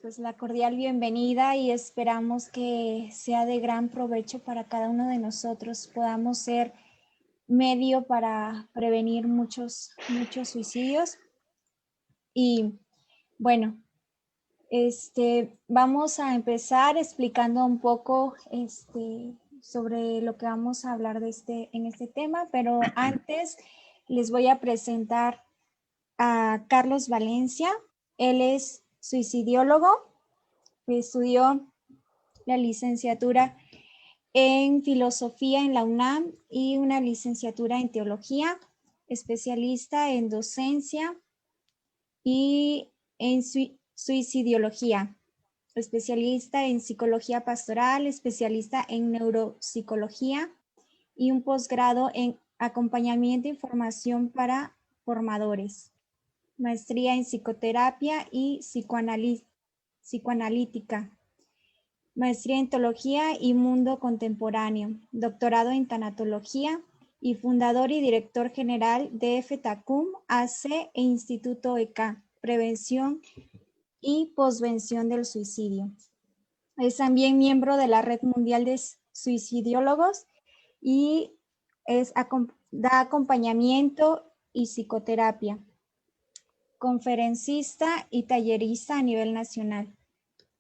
pues la cordial bienvenida y esperamos que sea de gran provecho para cada uno de nosotros. Podamos ser medio para prevenir muchos suicidios. Y bueno, vamos a empezar explicando un poco sobre lo que vamos a hablar en este tema, pero antes les voy a presentar a Carlos Valencia. Él es suicidiólogo, estudió la licenciatura en filosofía en la UNAM y una licenciatura en teología, especialista en docencia y en suicidología, especialista en psicología pastoral, especialista en neuropsicología y un posgrado en acompañamiento y formación para formadores, maestría en psicoterapia y psicoanalítica, maestría en teología y mundo contemporáneo, doctorado en tanatología y fundador y director general de FETACUM AC e Instituto ECA, Prevención y Posvención del Suicidio. Es también miembro de la Red Mundial de Suicidiólogos y da acompañamiento y psicoterapia, conferencista y tallerista a nivel nacional.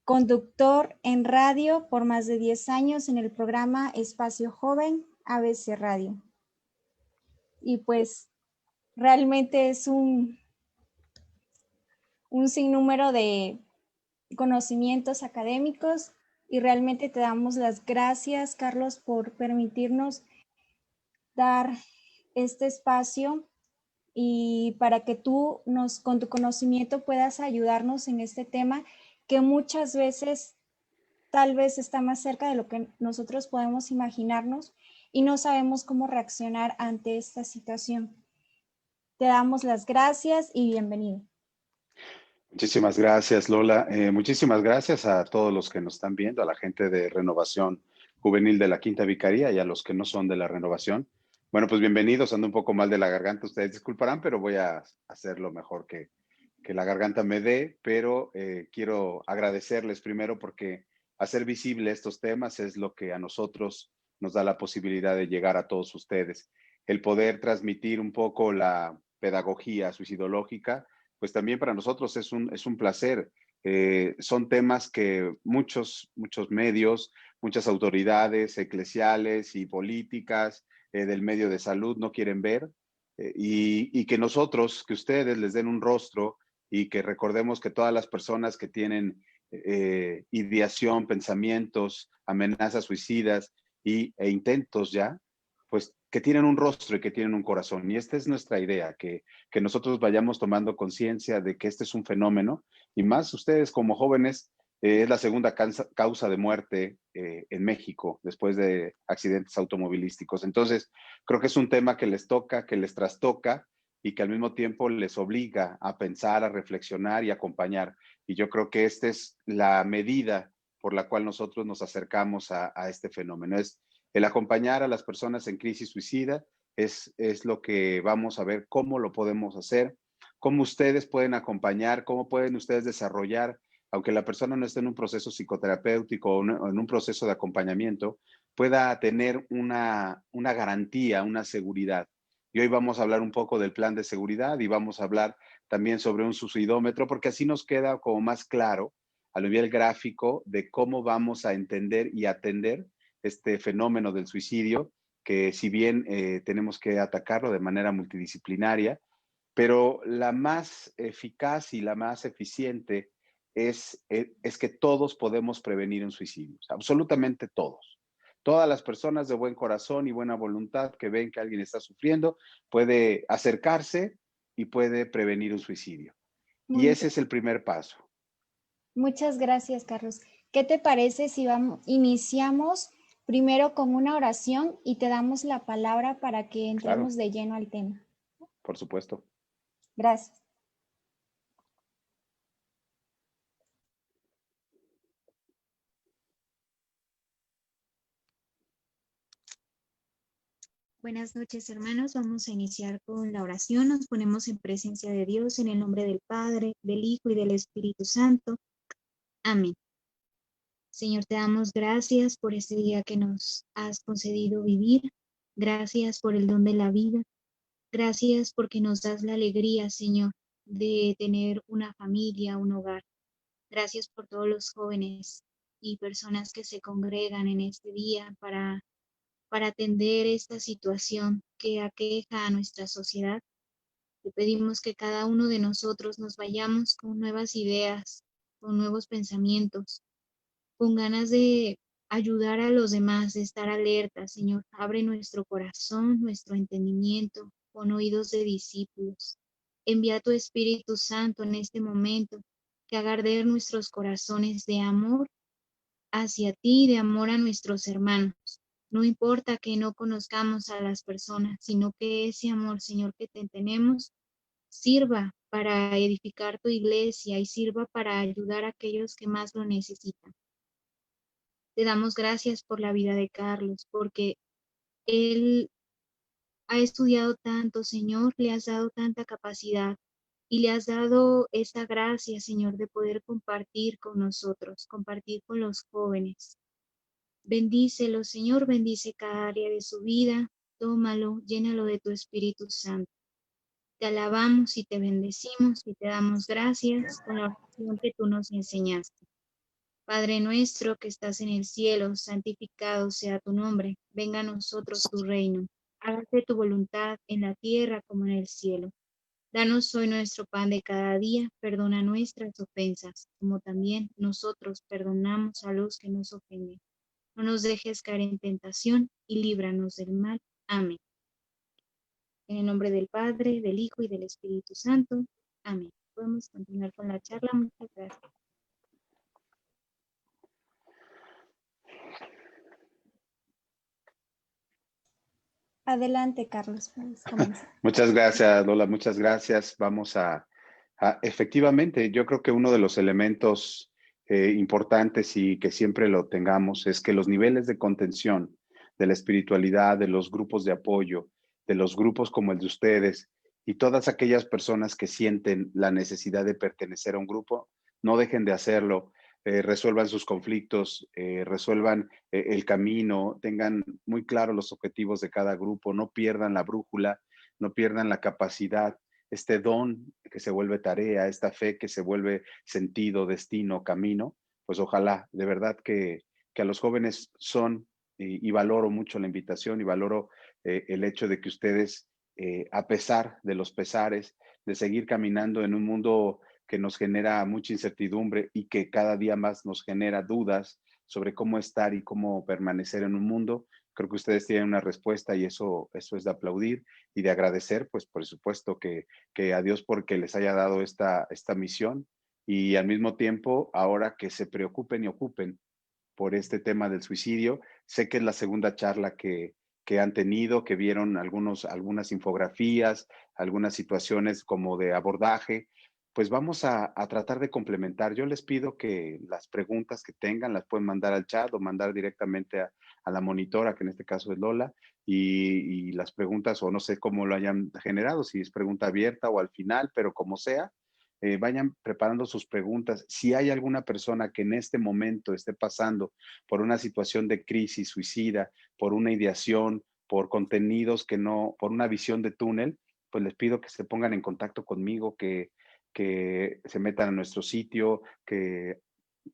Conductor en radio por más de 10 años en el programa Espacio Joven ABC Radio. Y pues realmente es un sinnúmero de conocimientos académicos y realmente te damos las gracias, Carlos, por permitirnos dar este espacio y para que tú con tu conocimiento puedas ayudarnos en este tema que muchas veces tal vez está más cerca de lo que nosotros podemos imaginarnos y no sabemos cómo reaccionar ante esta situación. Te damos las gracias y bienvenido. Muchísimas gracias, Lola. Muchísimas gracias a todos los que nos están viendo, a la gente de Renovación Juvenil de la Quinta Vicaría y a los que no son de la Renovación. Bueno, pues bienvenidos. Ando un poco mal de la garganta, ustedes disculparán, pero voy a hacer lo mejor que la garganta me dé, pero quiero agradecerles primero porque hacer visible estos temas es lo que a nosotros nos da la posibilidad de llegar a todos ustedes. El poder transmitir un poco la pedagogía suicidológica, pues también para nosotros es un placer. Son temas que muchos medios, muchas autoridades eclesiales y políticas del medio de salud no quieren ver, y que nosotros, que ustedes les den un rostro y que recordemos que todas las personas que tienen ideación, pensamientos, amenazas suicidas e intentos ya, pues que tienen un rostro y que tienen un corazón. Y esta es nuestra idea, que nosotros vayamos tomando conciencia de que este es un fenómeno, y más ustedes como jóvenes, es la segunda causa de muerte en México después de accidentes automovilísticos. Entonces, creo que es un tema que les toca, que les trastoca y que al mismo tiempo les obliga a pensar, a reflexionar y a acompañar. Y yo creo que esta es la medida por la cual nosotros nos acercamos a este fenómeno. Es el acompañar a las personas en crisis suicida, es lo que vamos a ver cómo lo podemos hacer, cómo ustedes pueden acompañar, cómo pueden ustedes desarrollar, aunque la persona no esté en un proceso psicoterapéutico o en un proceso de acompañamiento, pueda tener una garantía, una seguridad. Y hoy vamos a hablar un poco del plan de seguridad y vamos a hablar también sobre un suicidómetro, porque así nos queda como más claro a nivel gráfico de cómo vamos a entender y atender este fenómeno del suicidio, que si bien tenemos que atacarlo de manera multidisciplinaria, pero la más eficaz y la más eficiente es que todos podemos prevenir un suicidio, o sea, absolutamente todos. Todas las personas de buen corazón y buena voluntad que ven que alguien está sufriendo puede acercarse y puede prevenir un suicidio. Y ese es el primer paso. Muchas gracias, Carlos. ¿Qué te parece si iniciamos primero con una oración y te damos la palabra para que entremos de lleno al tema? Por supuesto. Gracias. Buenas noches, hermanos. Vamos a iniciar con la oración. Nos ponemos en presencia de Dios en el nombre del Padre, del Hijo y del Espíritu Santo. Amén. Señor, te damos gracias por este día que nos has concedido vivir. Gracias por el don de la vida. Gracias porque nos das la alegría, Señor, de tener una familia, un hogar. Gracias por todos los jóvenes y personas que se congregan en este día para atender esta situación que aqueja a nuestra sociedad. Te pedimos que cada uno de nosotros nos vayamos con nuevas ideas, con nuevos pensamientos, con ganas de ayudar a los demás, de estar alerta, Señor. Abre nuestro corazón, nuestro entendimiento, con oídos de discípulos. Envía tu Espíritu Santo en este momento, que haga arder nuestros corazones de amor hacia ti, de amor a nuestros hermanos. No importa que no conozcamos a las personas, sino que ese amor, Señor, que te tenemos, sirva para edificar tu iglesia y sirva para ayudar a aquellos que más lo necesitan. Te damos gracias por la vida de Carlos, porque él ha estudiado tanto, Señor, le has dado tanta capacidad y le has dado esa gracia, Señor, de poder compartir con nosotros, compartir con los jóvenes. Bendícelo, Señor, bendice cada área de su vida, tómalo, llénalo de tu Espíritu Santo. Te alabamos y te bendecimos y te damos gracias con la oración que tú nos enseñaste. Padre nuestro que estás en el cielo, santificado sea tu nombre. Venga a nosotros tu reino. Hágase tu voluntad en la tierra como en el cielo. Danos hoy nuestro pan de cada día. Perdona nuestras ofensas, como también nosotros perdonamos a los que nos ofenden. No nos dejes caer en tentación y líbranos del mal. Amén. En el nombre del Padre, del Hijo y del Espíritu Santo. Amén. Podemos continuar con la charla. Muchas gracias. Adelante, Carlos, puedes comenzar. Muchas gracias, Lola, muchas gracias. Vamos efectivamente, yo creo que uno de los elementos importantes y que siempre lo tengamos es que los niveles de contención de la espiritualidad, de los grupos de apoyo, de los grupos como el de ustedes y todas aquellas personas que sienten la necesidad de pertenecer a un grupo, no dejen de hacerlo. Resuelvan sus conflictos, resuelvan el camino, tengan muy claros los objetivos de cada grupo, no pierdan la brújula, no pierdan la capacidad, este don que se vuelve tarea, esta fe que se vuelve sentido, destino, camino, pues ojalá, de verdad que a los jóvenes son, y valoro mucho la invitación y valoro el hecho de que ustedes, a pesar de los pesares, de seguir caminando en un mundo que nos genera mucha incertidumbre y que cada día más nos genera dudas sobre cómo estar y cómo permanecer en un mundo, creo que ustedes tienen una respuesta y eso es de aplaudir y de agradecer, pues por supuesto que a Dios porque les haya dado esta misión y al mismo tiempo ahora que se preocupen y ocupen por este tema del suicidio. Sé que es la segunda charla que han tenido, que vieron algunas infografías, algunas situaciones como de abordaje. Pues vamos a tratar de complementar. Yo les pido que las preguntas que tengan las pueden mandar al chat o mandar directamente a la monitora, que en este caso es Lola, y las preguntas, o no sé cómo lo hayan generado, si es pregunta abierta o al final, pero como sea, vayan preparando sus preguntas. Si hay alguna persona que en este momento esté pasando por una situación de crisis suicida, por una ideación, por contenidos que no, por una visión de túnel, pues les pido que se pongan en contacto conmigo, que se metan a nuestro sitio, que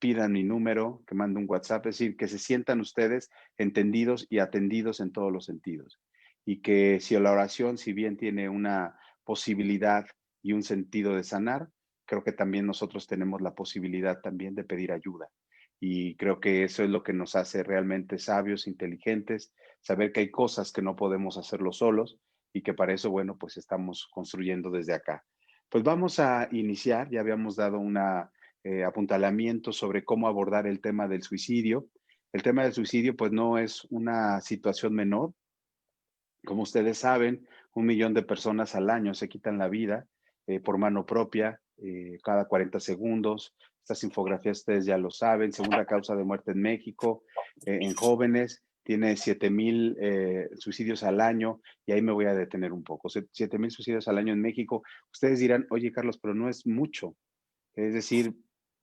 pidan mi número, que manden un WhatsApp, es decir, que se sientan ustedes entendidos y atendidos en todos los sentidos. Y que si la oración, si bien tiene una posibilidad y un sentido de sanar, creo que también nosotros tenemos la posibilidad también de pedir ayuda. Y creo que eso es lo que nos hace realmente sabios, inteligentes, saber que hay cosas que no podemos hacerlo solos y que para eso, bueno, pues estamos construyendo desde acá. Pues vamos a iniciar, ya habíamos dado una apuntalamiento sobre cómo abordar el tema del suicidio. El tema del suicidio pues no es una situación menor. Como ustedes saben, 1 millón de personas al año se quitan la vida por mano propia, cada 40 segundos. Estas infografías ustedes ya lo saben. Segunda causa de muerte en México, en jóvenes, tiene 7,000 suicidios al año, y ahí me voy a detener un poco. 7,000 suicidios al año en México. Ustedes dirán, oye, Carlos, pero no es mucho. Es decir,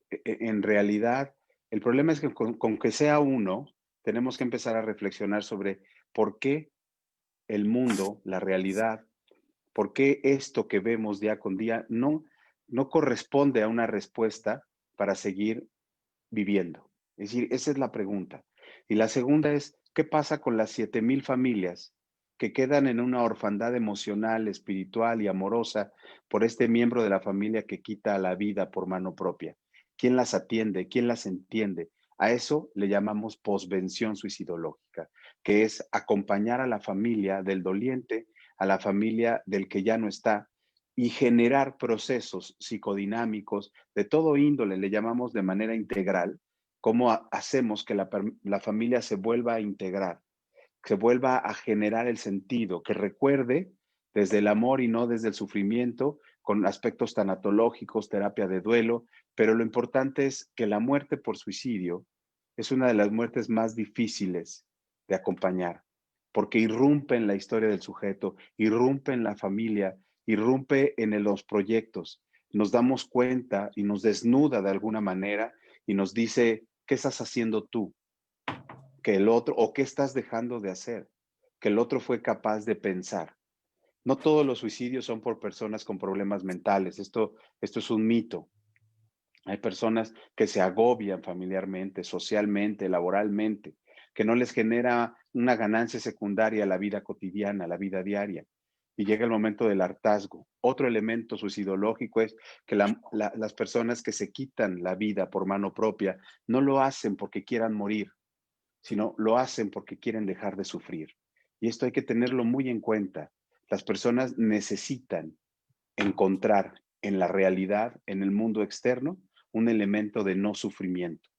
en realidad, el problema es que con que sea uno, tenemos que empezar a reflexionar sobre por qué el mundo, la realidad, por qué esto que vemos día con día no corresponde a una respuesta para seguir viviendo. Es decir, esa es la pregunta. Y la segunda es, ¿qué pasa con las 7,000 familias que quedan en una orfandad emocional, espiritual y amorosa por este miembro de la familia que quita la vida por mano propia? ¿Quién las atiende? ¿Quién las entiende? A eso le llamamos posvención suicidológica, que es acompañar a la familia del doliente, a la familia del que ya no está, y generar procesos psicodinámicos de todo índole, le llamamos de manera integral, cómo hacemos que la familia se vuelva a integrar, que vuelva a generar el sentido, que recuerde desde el amor y no desde el sufrimiento, con aspectos tanatológicos, terapia de duelo, pero lo importante es que la muerte por suicidio es una de las muertes más difíciles de acompañar, porque irrumpe en la historia del sujeto, irrumpe en la familia, irrumpe en los proyectos. Nos damos cuenta y nos desnuda de alguna manera y nos dice, ¿qué estás haciendo tú? Que el otro, o qué estás dejando de hacer, que el otro fue capaz de pensar. No todos los suicidios son por personas con problemas mentales, esto es un mito. Hay personas que se agobian familiarmente, socialmente, laboralmente, que no les genera una ganancia secundaria a la vida cotidiana, a la vida diaria. Y llega el momento del hartazgo. Otro elemento suicidológico es que las personas que se quitan la vida por mano propia no lo hacen porque quieran morir, sino lo hacen porque quieren dejar de sufrir. Y esto hay que tenerlo muy en cuenta. Las personas necesitan encontrar en la realidad, en el mundo externo, un elemento de no sufrimiento,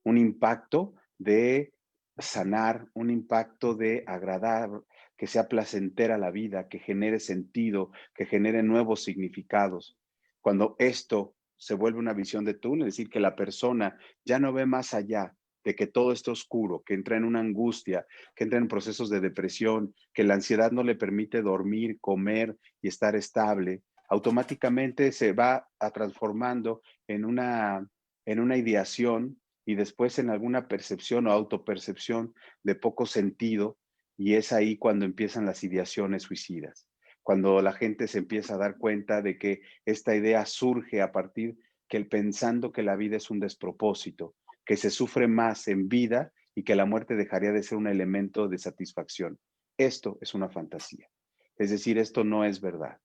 un impacto de sanar, un impacto de agradar, que sea placentera la vida, que genere sentido, que genere nuevos significados. Cuando esto se vuelve una visión de túnel, es decir, que la persona ya no ve más allá de que todo está oscuro, que entra en una angustia, que entra en procesos de depresión, que la ansiedad no le permite dormir, comer y estar estable, automáticamente se va transformando en una ideación y después en alguna percepción o autopercepción de poco sentido, y es ahí cuando empiezan las ideaciones suicidas, cuando la gente se empieza a dar cuenta de que esta idea surge a partir que el pensando que la vida es un despropósito, que se sufre más en vida y que la muerte dejaría de ser un elemento de satisfacción. Esto es una fantasía. Es decir, esto no es verdad.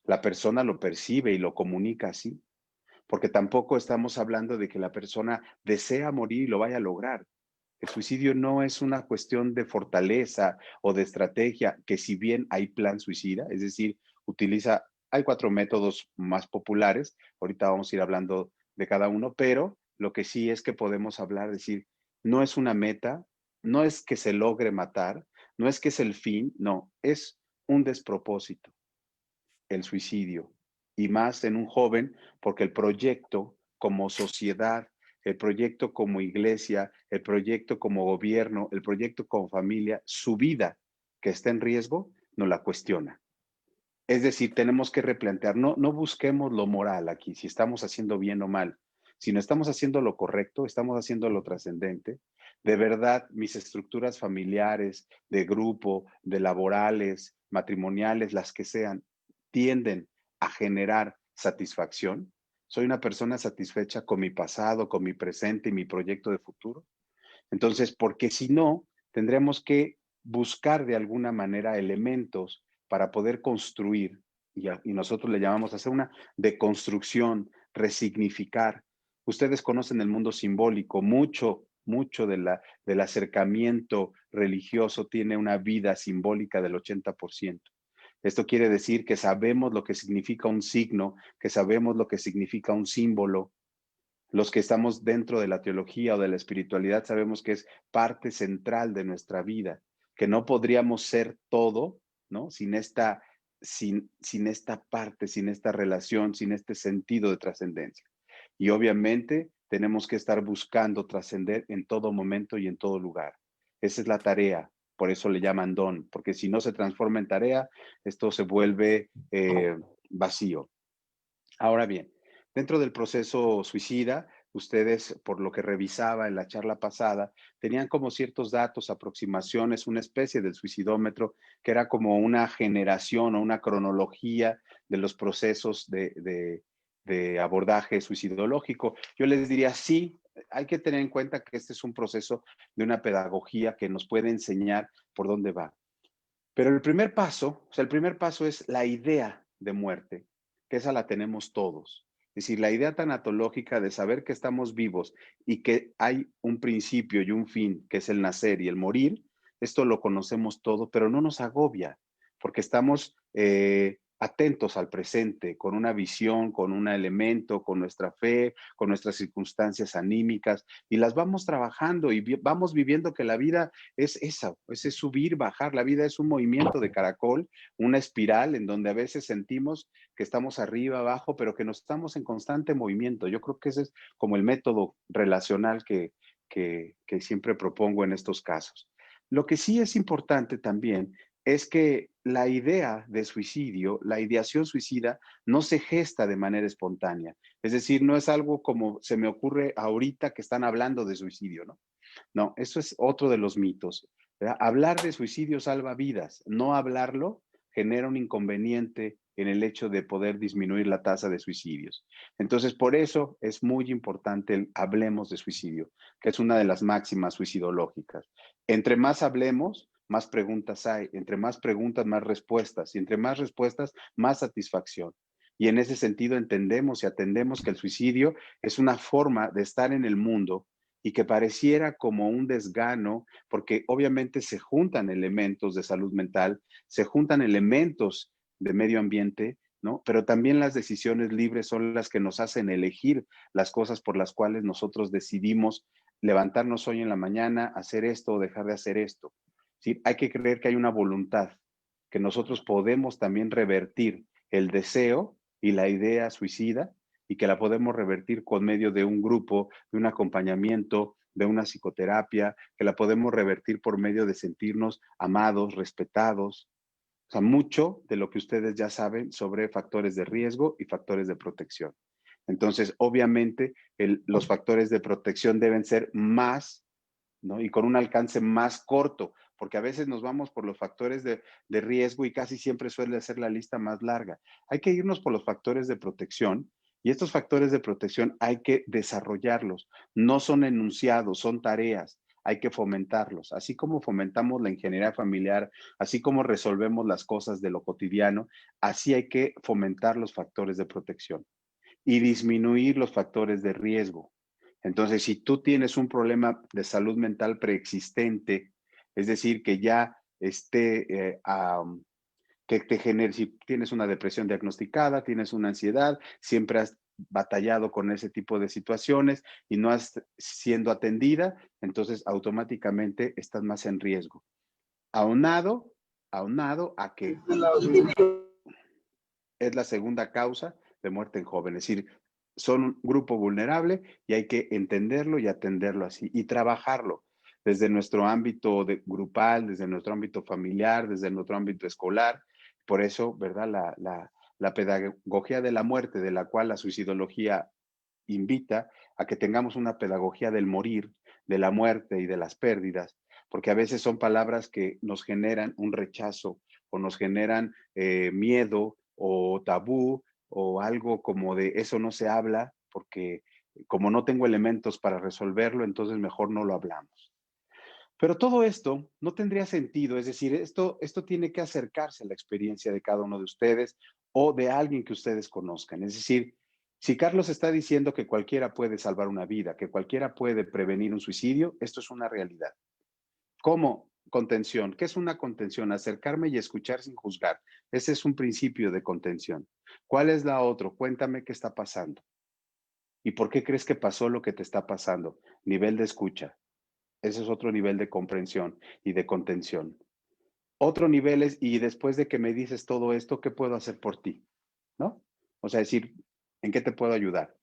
La persona lo percibe y lo comunica así, porque tampoco estamos hablando de que la persona desea morir y lo vaya a lograr. El suicidio no es una cuestión de fortaleza o de estrategia, que si bien hay plan suicida, es decir, hay 4 métodos más populares, ahorita vamos a ir hablando de cada uno, pero lo que sí es que podemos hablar, decir, no es una meta, no es que se logre matar, no es que es el fin, no, es un despropósito el suicidio, y más en un joven, porque el proyecto como sociedad, el proyecto como iglesia, el proyecto como gobierno, el proyecto como familia, su vida que está en riesgo, no la cuestiona. Es decir, tenemos que replantear, no busquemos lo moral aquí, si estamos haciendo bien o mal. Si no estamos haciendo lo correcto, estamos haciendo lo trascendente. De verdad, mis estructuras familiares, de grupo, de laborales, matrimoniales, las que sean, tienden a generar satisfacción. Soy una persona satisfecha con mi pasado, con mi presente y mi proyecto de futuro. Entonces, porque si no, tendremos que buscar de alguna manera elementos para poder construir, y nosotros le llamamos hacer una deconstrucción, resignificar. Ustedes conocen el mundo simbólico, mucho del acercamiento religioso tiene una vida simbólica del 80%. Esto quiere decir que sabemos lo que significa un signo, que sabemos lo que significa un símbolo. Los que estamos dentro de la teología o de la espiritualidad sabemos que es parte central de nuestra vida, que no podríamos ser todo, ¿no? Sin esta parte, sin esta relación, sin este sentido de trascendencia. Y obviamente tenemos que estar buscando trascender en todo momento y en todo lugar. Esa es la tarea, por eso le llaman don, porque si no se transforma en tarea, esto se vuelve vacío. Ahora bien, dentro del proceso suicida ustedes, por lo que revisaba en la charla pasada, tenían como ciertos datos, aproximaciones, una especie del suicidómetro, que era como una generación o una cronología de los procesos de abordaje suicidológico. Yo les diría, sí, hay que tener en cuenta que este es un proceso de una pedagogía que nos puede enseñar por dónde va. Pero el primer paso, o sea, el primer paso es la idea de muerte, que esa la tenemos todos. Es decir, la idea tanatológica de saber que estamos vivos y que hay un principio y un fin, que es el nacer y el morir, esto lo conocemos todo, pero no nos agobia, porque estamos atentos al presente, con una visión, con un elemento, con nuestra fe, con nuestras circunstancias anímicas, y las vamos trabajando y vamos viviendo que la vida es eso, es subir, bajar. La vida es un movimiento de caracol, una espiral en donde a veces sentimos que estamos arriba, abajo, pero que no estamos en constante movimiento. Yo creo que ese es como el método relacional que siempre propongo en estos casos. Lo que sí es importante también es que la idea de suicidio, la ideación suicida, no se gesta de manera espontánea. Es decir, no es algo como se me ocurre ahorita que están hablando de suicidio, ¿no? No, eso es otro de los mitos, ¿verdad? Hablar de suicidio salva vidas, no hablarlo genera un inconveniente en el hecho de poder disminuir la tasa de suicidios. Entonces, por eso es muy importante el hablemos de suicidio, que es una de las máximas suicidológicas. Entre más hablemos, más preguntas hay, entre más preguntas, más respuestas, y entre más respuestas, más satisfacción. Y en ese sentido entendemos y atendemos que el suicidio es una forma de estar en el mundo y que pareciera como un desgano, porque obviamente se juntan elementos de salud mental, se juntan elementos de medio ambiente, ¿no? Pero también las decisiones libres son las que nos hacen elegir las cosas por las cuales nosotros decidimos levantarnos hoy en la mañana, hacer esto o dejar de hacer esto. ¿Sí? Hay que creer que hay una voluntad, que nosotros podemos también revertir el deseo y la idea suicida y que la podemos revertir con medio de un grupo, de un acompañamiento, de una psicoterapia, que la podemos revertir por medio de sentirnos amados, respetados. O sea, mucho de lo que ustedes ya saben sobre factores de riesgo y factores de protección. Entonces, obviamente, los factores de protección deben ser más, ¿no? Y con un alcance más corto, porque a veces nos vamos por los factores de riesgo y casi siempre suele ser la lista más larga. Hay que irnos por los factores de protección y estos factores de protección hay que desarrollarlos. No son enunciados, son tareas. Hay que fomentarlos. Así como fomentamos la ingeniería familiar, así como resolvemos las cosas de lo cotidiano, así hay que fomentar los factores de protección y disminuir los factores de riesgo. Entonces, si tú tienes un problema de salud mental preexistente, es decir, que ya esté, que te genere, si tienes una depresión diagnosticada, tienes una ansiedad, siempre has batallado con ese tipo de situaciones y no has siendo atendida, entonces automáticamente estás más en riesgo. Aunado, aunado a que es la segunda causa de muerte en jóvenes. Es decir, son un grupo vulnerable y hay que entenderlo y atenderlo así y trabajarlo desde nuestro ámbito grupal, desde nuestro ámbito familiar, desde nuestro ámbito escolar. Por eso, ¿verdad? La pedagogía de la muerte, de la cual la suicidología invita a que tengamos una pedagogía del morir, de la muerte y de las pérdidas, porque a veces son palabras que nos generan un rechazo o nos generan miedo o tabú o algo como de eso no se habla porque como no tengo elementos para resolverlo, entonces mejor no lo hablamos. Pero todo esto no tendría sentido, es decir, esto tiene que acercarse a la experiencia de cada uno de ustedes o de alguien que ustedes conozcan. Es decir, si Carlos está diciendo que cualquiera puede salvar una vida, que cualquiera puede prevenir un suicidio, esto es una realidad. ¿Cómo? Contención. ¿Qué es una contención? Acercarme y escuchar sin juzgar. Ese es un principio de contención. ¿Cuál es la otra? Cuéntame qué está pasando. ¿Y por qué crees que pasó lo que te está pasando? Nivel de escucha. Ese es otro nivel de comprensión y de contención. Otro nivel es, y después de que me dices todo esto, ¿qué puedo hacer por ti? ¿No? O sea, decir, ¿en qué te puedo ayudar?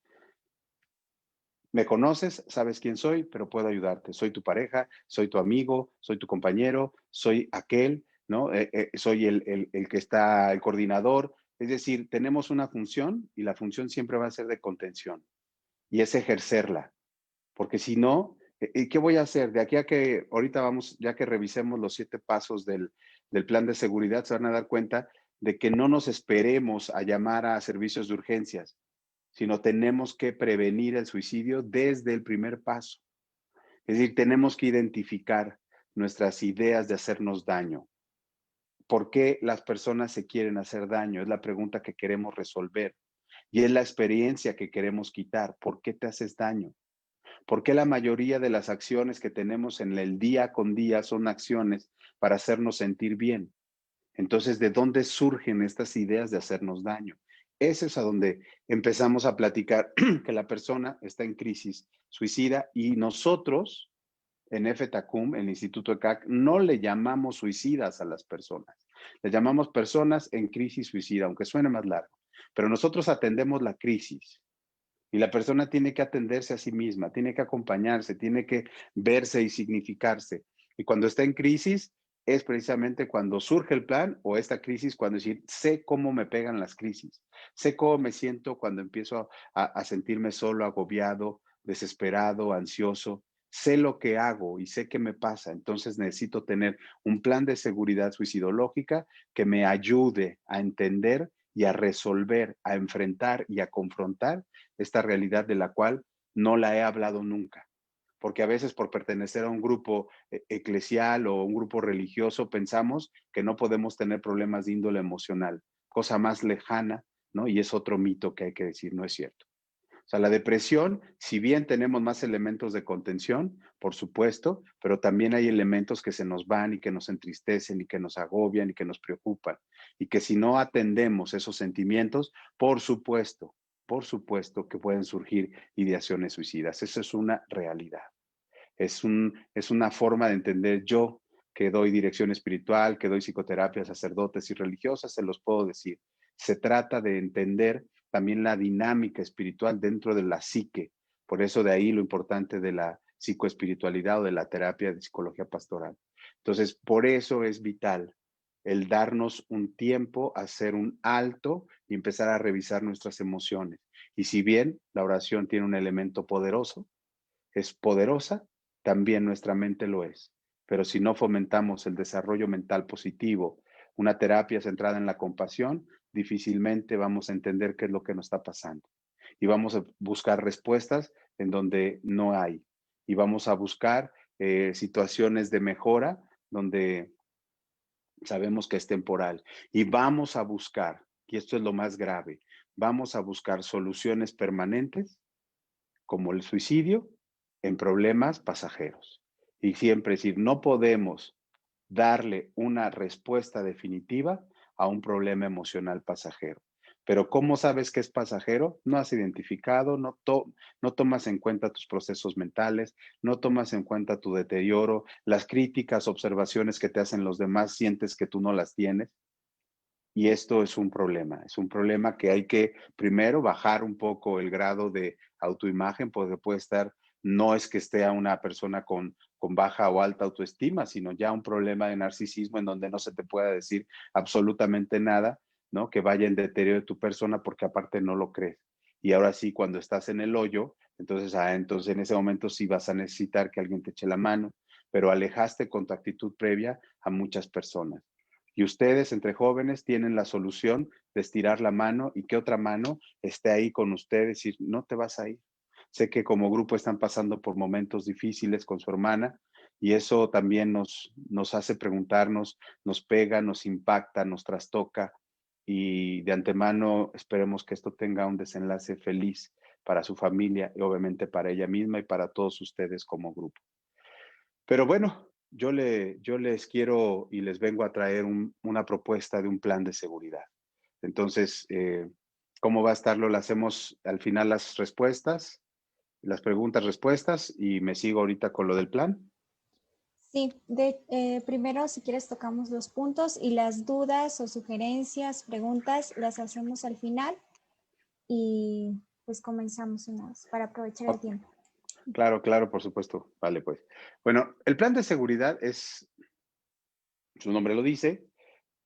Me conoces, sabes quién soy, pero puedo ayudarte. Soy tu pareja, soy tu amigo, soy tu compañero, soy aquel, ¿no? Soy el que está, el coordinador. Es decir, tenemos una función y la función siempre va a ser de contención. y es ejercerla, porque si no, ¿qué voy a hacer? De aquí a que ahorita vamos, ya que revisemos los 7 pasos del plan de seguridad, se van a dar cuenta de que no nos esperemos a llamar a servicios de urgencias, sino tenemos que prevenir el suicidio desde el primer paso. Es decir, tenemos que identificar nuestras ideas de hacernos daño. ¿Por qué las personas se quieren hacer daño? Es la pregunta que queremos resolver. Y es la experiencia que queremos quitar. ¿Por qué te haces daño? ¿Por qué la mayoría de las acciones que tenemos en el día con día son acciones para hacernos sentir bien? Entonces, ¿de dónde surgen estas ideas de hacernos daño? Ese es a donde empezamos a platicar que la persona está en crisis suicida y nosotros en FTACUM, el Instituto ECAC, no le llamamos suicidas a las personas. Le llamamos personas en crisis suicida, aunque suene más largo. Pero nosotros atendemos la crisis y la persona tiene que atenderse a sí misma, tiene que acompañarse, tiene que verse y significarse. Y cuando está en crisis, es precisamente cuando surge el plan o esta crisis, cuando decir, sé cómo me pegan las crisis, sé cómo me siento cuando empiezo a sentirme solo, agobiado, desesperado, ansioso, sé lo que hago y sé qué me pasa. Entonces necesito tener un plan de seguridad suicidológica que me ayude a entender y a resolver, a enfrentar y a confrontar esta realidad de la cual no la he hablado nunca. Porque a veces por pertenecer a un grupo eclesial o un grupo religioso pensamos que no podemos tener problemas de índole emocional, cosa más lejana, ¿no? Y es otro mito que hay que decir, no es cierto. O sea, la depresión, si bien tenemos más elementos de contención, por supuesto, pero también hay elementos que se nos van y que nos entristecen y que nos agobian y que nos preocupan. Y que si no atendemos esos sentimientos, por supuesto que pueden surgir ideaciones suicidas. Eso es una realidad. Es una forma de entender yo que doy dirección espiritual, que doy psicoterapia a sacerdotes y religiosas, se los puedo decir. Se trata de entender también la dinámica espiritual dentro de la psique. Por eso de ahí lo importante de la psicoespiritualidad o de la terapia de psicología pastoral. Entonces, por eso es vital el darnos un tiempo, hacer un alto y empezar a revisar nuestras emociones. Y si bien la oración tiene un elemento poderoso, es poderosa, también nuestra mente lo es. Pero si no fomentamos el desarrollo mental positivo, una terapia centrada en la compasión, difícilmente vamos a entender qué es lo que nos está pasando. Y vamos a buscar respuestas en donde no hay. Y vamos a buscar situaciones de mejora donde sabemos que es temporal. Y vamos a buscar, y esto es lo más grave, vamos a buscar soluciones permanentes como el suicidio en problemas pasajeros. Y siempre decir, no podemos darle una respuesta definitiva a un problema emocional pasajero. Pero ¿cómo sabes que es pasajero? No has identificado, no tomas en cuenta tus procesos mentales, no tomas en cuenta tu deterioro, las críticas, observaciones que te hacen los demás, sientes que tú no las tienes. Y esto es un problema que hay que primero bajar un poco el grado de autoimagen, porque puede estar, no es que esté a una persona con baja o alta autoestima, sino ya un problema de narcisismo en donde no se te pueda decir absolutamente nada, ¿no? Que vaya en deterioro de tu persona porque aparte no lo crees. Y ahora sí, cuando estás en el hoyo, entonces en ese momento sí vas a necesitar que alguien te eche la mano, pero alejaste con tu actitud previa a muchas personas. Y ustedes, entre jóvenes, tienen la solución de estirar la mano y que otra mano esté ahí con ustedes y no te vas a ir. Sé que como grupo están pasando por momentos difíciles con su hermana y eso también nos hace preguntarnos, nos pega, nos impacta, nos trastoca y de antemano esperemos que esto tenga un desenlace feliz para su familia y obviamente para ella misma y para todos ustedes como grupo. Pero bueno, yo les quiero y les vengo a traer una propuesta de un plan de seguridad. Entonces, ¿cómo va a estarlo? Le hacemos al final las respuestas, las preguntas, respuestas y me sigo ahorita con lo del plan. Sí, primero si quieres tocamos los puntos y las dudas o sugerencias, preguntas las hacemos al final y pues comenzamos una vez para aprovechar el Oh, tiempo. claro, claro, por supuesto. Vale, pues. Bueno, el plan de seguridad es, su nombre lo dice,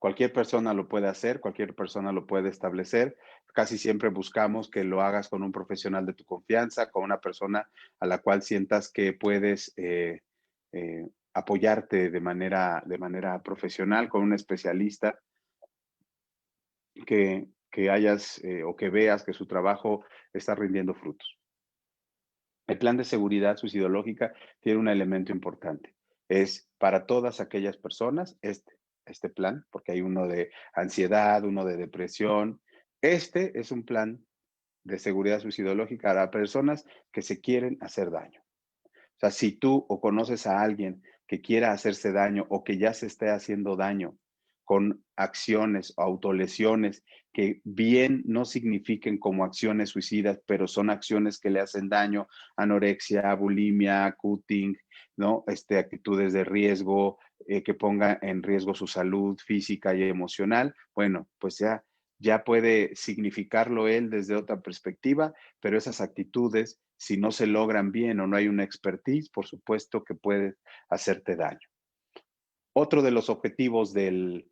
Cualquier persona lo puede hacer, cualquier persona lo puede establecer. Casi siempre buscamos que lo hagas con un profesional de tu confianza, con una persona a la cual sientas que puedes apoyarte de manera profesional, con un especialista que hayas o que veas que su trabajo está rindiendo frutos. El plan de seguridad suicidológica tiene un elemento importante. Es para todas aquellas personas, este plan, porque hay uno de ansiedad, uno de depresión. Este es un plan de seguridad suicidológica para personas que se quieren hacer daño. O sea, si tú o conoces a alguien que quiera hacerse daño o que ya se esté haciendo daño con acciones o autolesiones que bien no signifiquen como acciones suicidas, pero son acciones que le hacen daño, anorexia, bulimia, cutting, ¿no? Actitudes de riesgo, que ponga en riesgo su salud física y emocional, bueno, pues ya puede significarlo él desde otra perspectiva, pero esas actitudes, si no se logran bien o no hay una expertise, por supuesto que puede hacerte daño. Otro de los objetivos del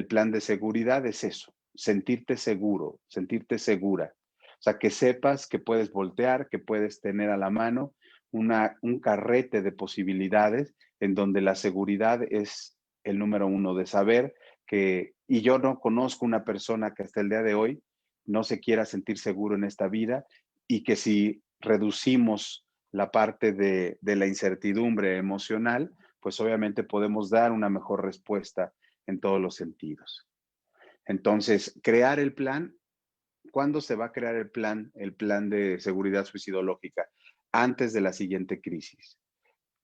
plan de seguridad es eso, sentirte seguro, sentirte segura. O sea, que sepas que puedes voltear, que puedes tener a la mano un carrete de posibilidades en donde la seguridad es el número uno, de saber que, y yo no conozco una persona que hasta el día de hoy no se quiera sentir seguro en esta vida, y que si reducimos la parte de la incertidumbre emocional, pues obviamente podemos dar una mejor respuesta en todos los sentidos. Entonces, crear el plan. ¿Cuándo se va a crear el plan de seguridad suicidológica? Antes de la siguiente crisis.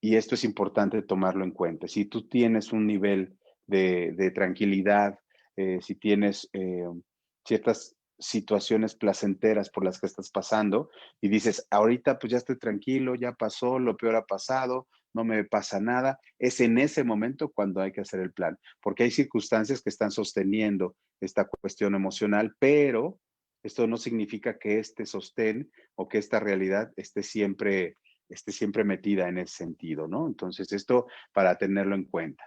Y esto es importante tomarlo en cuenta. Si tú tienes un nivel de tranquilidad, si tienes ciertas situaciones placenteras por las que estás pasando y dices, ahorita pues ya estoy tranquilo, ya pasó, lo peor ha pasado, no me pasa nada, es en ese momento cuando hay que hacer el plan, porque hay circunstancias que están sosteniendo esta cuestión emocional, pero esto no significa que este sostén o que esta realidad esté siempre metida en ese sentido, ¿no? Entonces, esto para tenerlo en cuenta.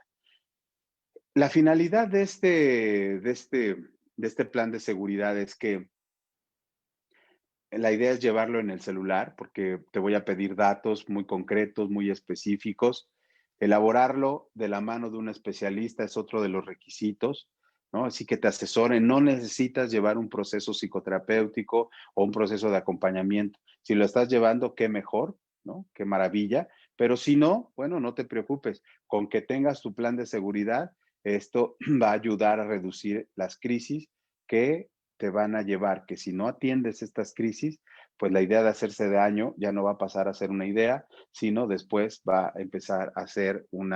La finalidad de este plan de seguridad es que la idea es llevarlo en el celular, porque te voy a pedir datos muy concretos, muy específicos. Elaborarlo de la mano de un especialista es otro de los requisitos, ¿no? Así que te asesoren. No necesitas llevar un proceso psicoterapéutico o un proceso de acompañamiento. Si lo estás llevando, qué mejor, ¿no? Qué maravilla. Pero si no, bueno, no te preocupes. Con que tengas tu plan de seguridad, esto va a ayudar a reducir las crisis que te van a llevar, que si no atiendes estas crisis, pues la idea de hacerse daño ya no va a pasar a ser una idea, sino después va a empezar a ser un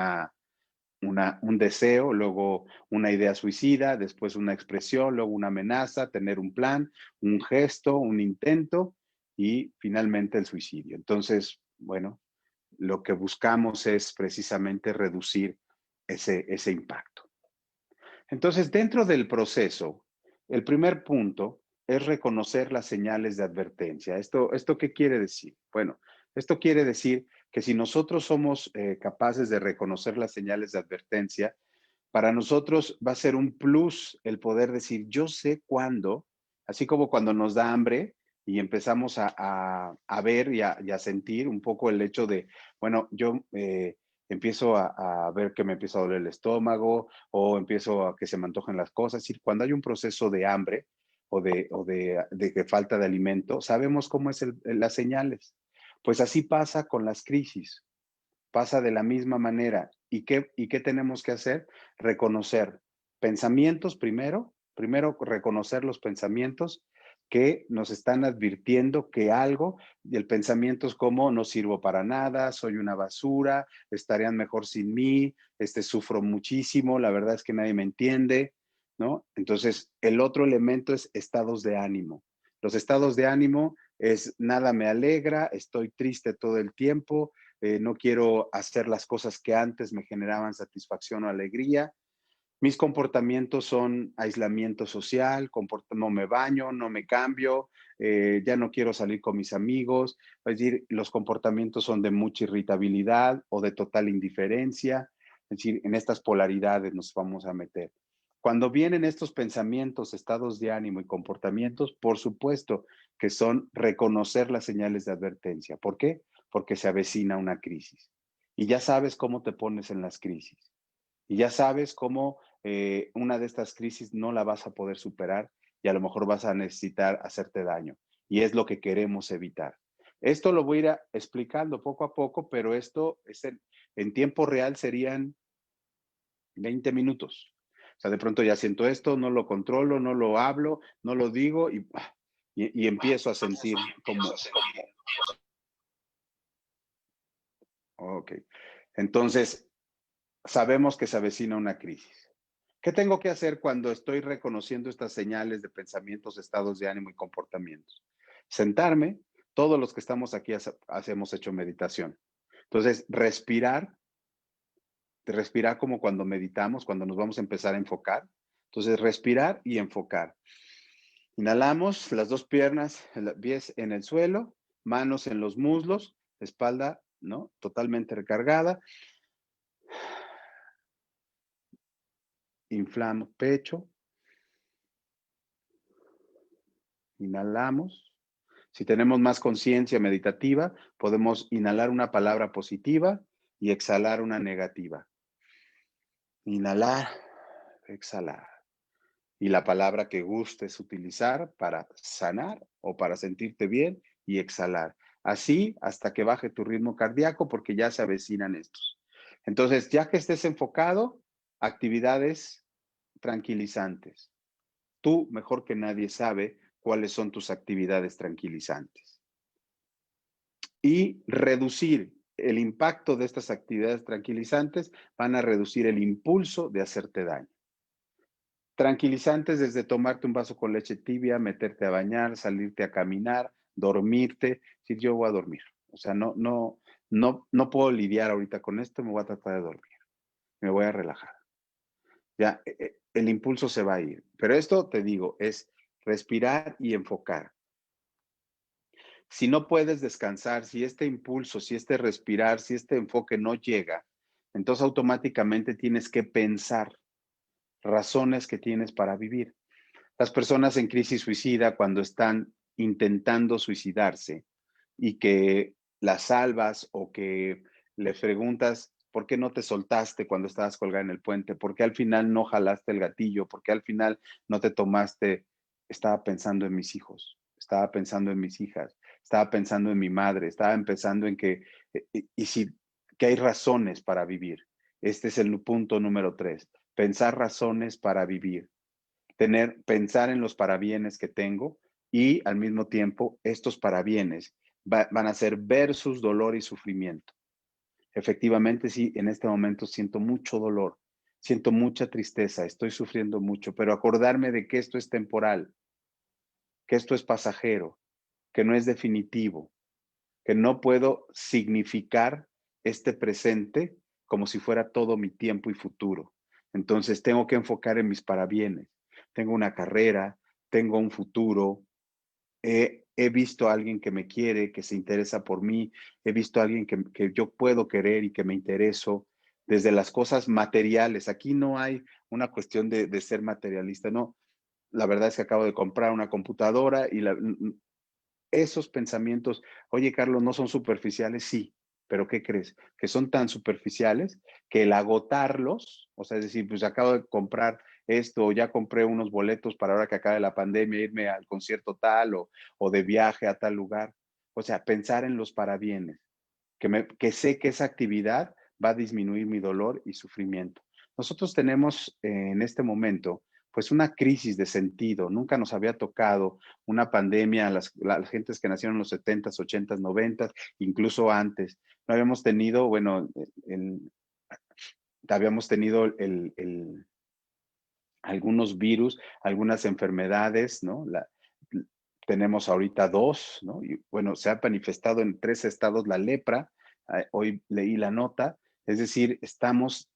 deseo, luego una idea suicida, después una expresión, luego una amenaza, tener un plan, un gesto, un intento y finalmente el suicidio. Entonces, bueno, lo que buscamos es precisamente reducir ese impacto. Entonces, dentro del proceso, el primer punto es reconocer las señales de advertencia. ¿Esto qué quiere decir? Bueno, esto quiere decir que si nosotros somos capaces de reconocer las señales de advertencia, para nosotros va a ser un plus el poder decir, yo sé cuándo, así como cuando nos da hambre y empezamos a ver y a sentir un poco el hecho de, bueno, yo empiezo a ver que me empieza a doler el estómago o empiezo a que se me antojen las cosas. Es decir, cuando hay un proceso de hambre o de falta de alimento, sabemos cómo es las señales. Pues así pasa con las crisis, pasa de la misma manera. ¿Y qué tenemos que hacer? Reconocer pensamientos primero reconocer los pensamientos que nos están advirtiendo que algo, y el pensamiento es como no sirvo para nada, soy una basura, estarían mejor sin mí, sufro muchísimo, la verdad es que nadie me entiende, ¿no? Entonces, el otro elemento es estados de ánimo. Los estados de ánimo es nada me alegra, estoy triste todo el tiempo, no quiero hacer las cosas que antes me generaban satisfacción o alegría. Mis comportamientos son aislamiento social, no me baño, no me cambio, ya no quiero salir con mis amigos. Es decir, los comportamientos son de mucha irritabilidad o de total indiferencia. Es decir, en estas polaridades nos vamos a meter. Cuando vienen estos pensamientos, estados de ánimo y comportamientos, por supuesto que son reconocer las señales de advertencia. ¿Por qué? Porque se avecina una crisis. Y ya sabes cómo te pones en las crisis. Y ya sabes cómo una de estas crisis no la vas a poder superar y a lo mejor vas a necesitar hacerte daño. Y es lo que queremos evitar. Esto lo voy a ir explicando poco a poco, pero esto es en tiempo real serían 20 minutos. O sea, de pronto ya siento esto, no lo controlo, no lo hablo, no lo digo y empiezo a sentir como... Ok. Entonces, sabemos que se avecina una crisis. ¿Qué tengo que hacer cuando estoy reconociendo estas señales de pensamientos, estados de ánimo y comportamientos? Sentarme, todos los que estamos aquí hemos hecho meditación. Entonces, respirar como cuando meditamos, cuando nos vamos a empezar a enfocar. Entonces, respirar y enfocar. Inhalamos, las dos piernas, pies en el suelo, manos en los muslos, espalda, ¿no? Totalmente recargada. Inflamos pecho. Inhalamos. Si tenemos más conciencia meditativa, podemos inhalar una palabra positiva y exhalar una negativa. Inhalar, exhalar. Y la palabra que gustes utilizar para sanar o para sentirte bien y exhalar. Así hasta que baje tu ritmo cardíaco porque ya se avecinan estos. Entonces, ya que estés enfocado, actividades tranquilizantes. Tú, mejor que nadie, sabe cuáles son tus actividades tranquilizantes. Y reducir el impacto de estas actividades tranquilizantes van a reducir el impulso de hacerte daño. Tranquilizantes desde tomarte un vaso con leche tibia, meterte a bañar, salirte a caminar, dormirte. Si yo voy a dormir. O sea, no puedo lidiar ahorita con esto, me voy a tratar de dormir. Me voy a relajar. Ya, el impulso se va a ir. Pero esto, te digo, es respirar y enfocar. Si no puedes descansar, si este impulso, si este respirar, si este enfoque no llega, entonces automáticamente tienes que pensar razones que tienes para vivir. Las personas en crisis suicida, cuando están intentando suicidarse y que las salvas o que le preguntas por qué no te soltaste cuando estabas colgada en el puente, por qué al final no jalaste el gatillo, por qué al final no te tomaste, estaba pensando en mis hijos, estaba pensando en mis hijas, estaba pensando en mi madre, estaba pensando en que hay razones para vivir. Este es el punto número 3, pensar razones para vivir. Pensar en los parabienes que tengo y al mismo tiempo estos parabienes van a ser versus dolor y sufrimiento. Efectivamente, sí, en este momento siento mucho dolor, siento mucha tristeza, estoy sufriendo mucho, pero acordarme de que esto es temporal, que esto es pasajero, que no es definitivo, que no puedo significar este presente como si fuera todo mi tiempo y futuro. Entonces tengo que enfocar en mis parabienes. Tengo una carrera, tengo un futuro, he visto a alguien que me quiere, que se interesa por mí, he visto a alguien que yo puedo querer y que me intereso desde las cosas materiales. Aquí no hay una cuestión de ser materialista, no. La verdad es que acabo de comprar una computadora y esos pensamientos, oye, Carlos, ¿no son superficiales? Sí, pero ¿qué crees? Que son tan superficiales que el agotarlos, o sea, es decir, pues acabo de comprar esto, o ya compré unos boletos para ahora que acabe la pandemia, irme al concierto tal o de viaje a tal lugar. O sea, pensar en los parabienes, que sé que esa actividad va a disminuir mi dolor y sufrimiento. Nosotros tenemos en este momento pues una crisis de sentido. Nunca nos había tocado una pandemia, las gentes que nacieron en los 70s, 80s, 90s, incluso antes. No habíamos tenido, bueno, habíamos tenido algunos virus, algunas enfermedades, ¿no? Tenemos ahorita 2, ¿no? Y bueno, se ha manifestado en 3 estados la lepra. Hoy leí la nota. Es decir, estamos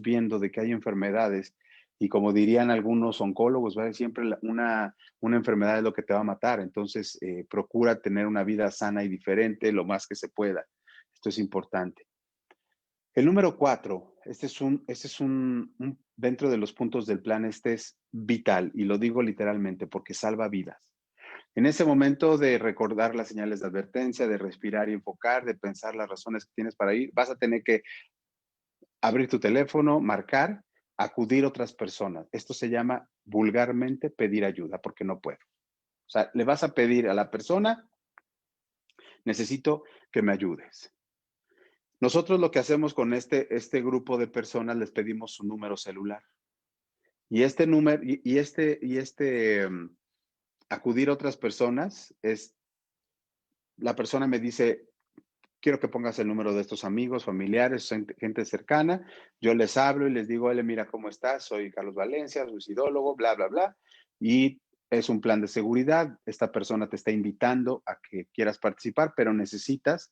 viendo de que hay enfermedades y como dirían algunos oncólogos, ¿vale? Siempre una enfermedad es lo que te va a matar. Entonces, procura tener una vida sana y diferente lo más que se pueda. Esto es importante. El número 4 dentro de los puntos del plan, este es vital, y lo digo literalmente, porque salva vidas. En ese momento de recordar las señales de advertencia, de respirar y enfocar, de pensar las razones que tienes para ir, vas a tener que abrir tu teléfono, marcar, acudir a otras personas. Esto se llama vulgarmente pedir ayuda, porque no puedo. O sea, le vas a pedir a la persona, necesito que me ayudes. Nosotros lo que hacemos con este grupo de personas, les pedimos su número celular. Y este número, acudir a otras personas es, la persona me dice, quiero que pongas el número de estos amigos, familiares, gente cercana. Yo les hablo y les digo, oye, mira cómo estás, soy Carlos Valencia, suicidólogo, bla, bla, bla. Y es un plan de seguridad. Esta persona te está invitando a que quieras participar, pero necesitas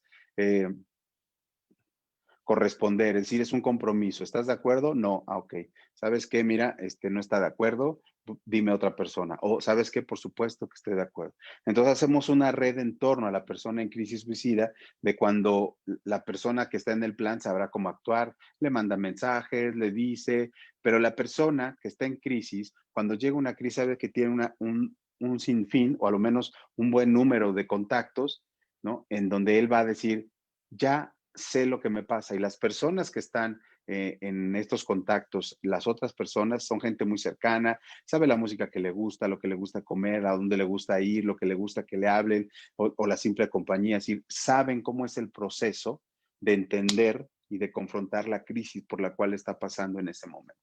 corresponder, es decir, es un compromiso. ¿Estás de acuerdo? No. Ah, ok. ¿Sabes qué? Mira, no está de acuerdo, dime a otra persona. O, ¿sabes qué? Por supuesto que estoy de acuerdo. Entonces hacemos una red en torno a la persona en crisis suicida, de cuando la persona que está en el plan sabrá cómo actuar, le manda mensajes, le dice, pero la persona que está en crisis, cuando llega una crisis, sabe que tiene un sinfín, o a lo menos un buen número de contactos, ¿no? En donde él va a decir, ya sé lo que me pasa, y las personas que están en estos contactos, las otras personas son gente muy cercana, sabe la música que le gusta, lo que le gusta comer, a dónde le gusta ir, lo que le gusta que le hablen, o la simple compañía, es decir, saben cómo es el proceso de entender y de confrontar la crisis por la cual está pasando en ese momento.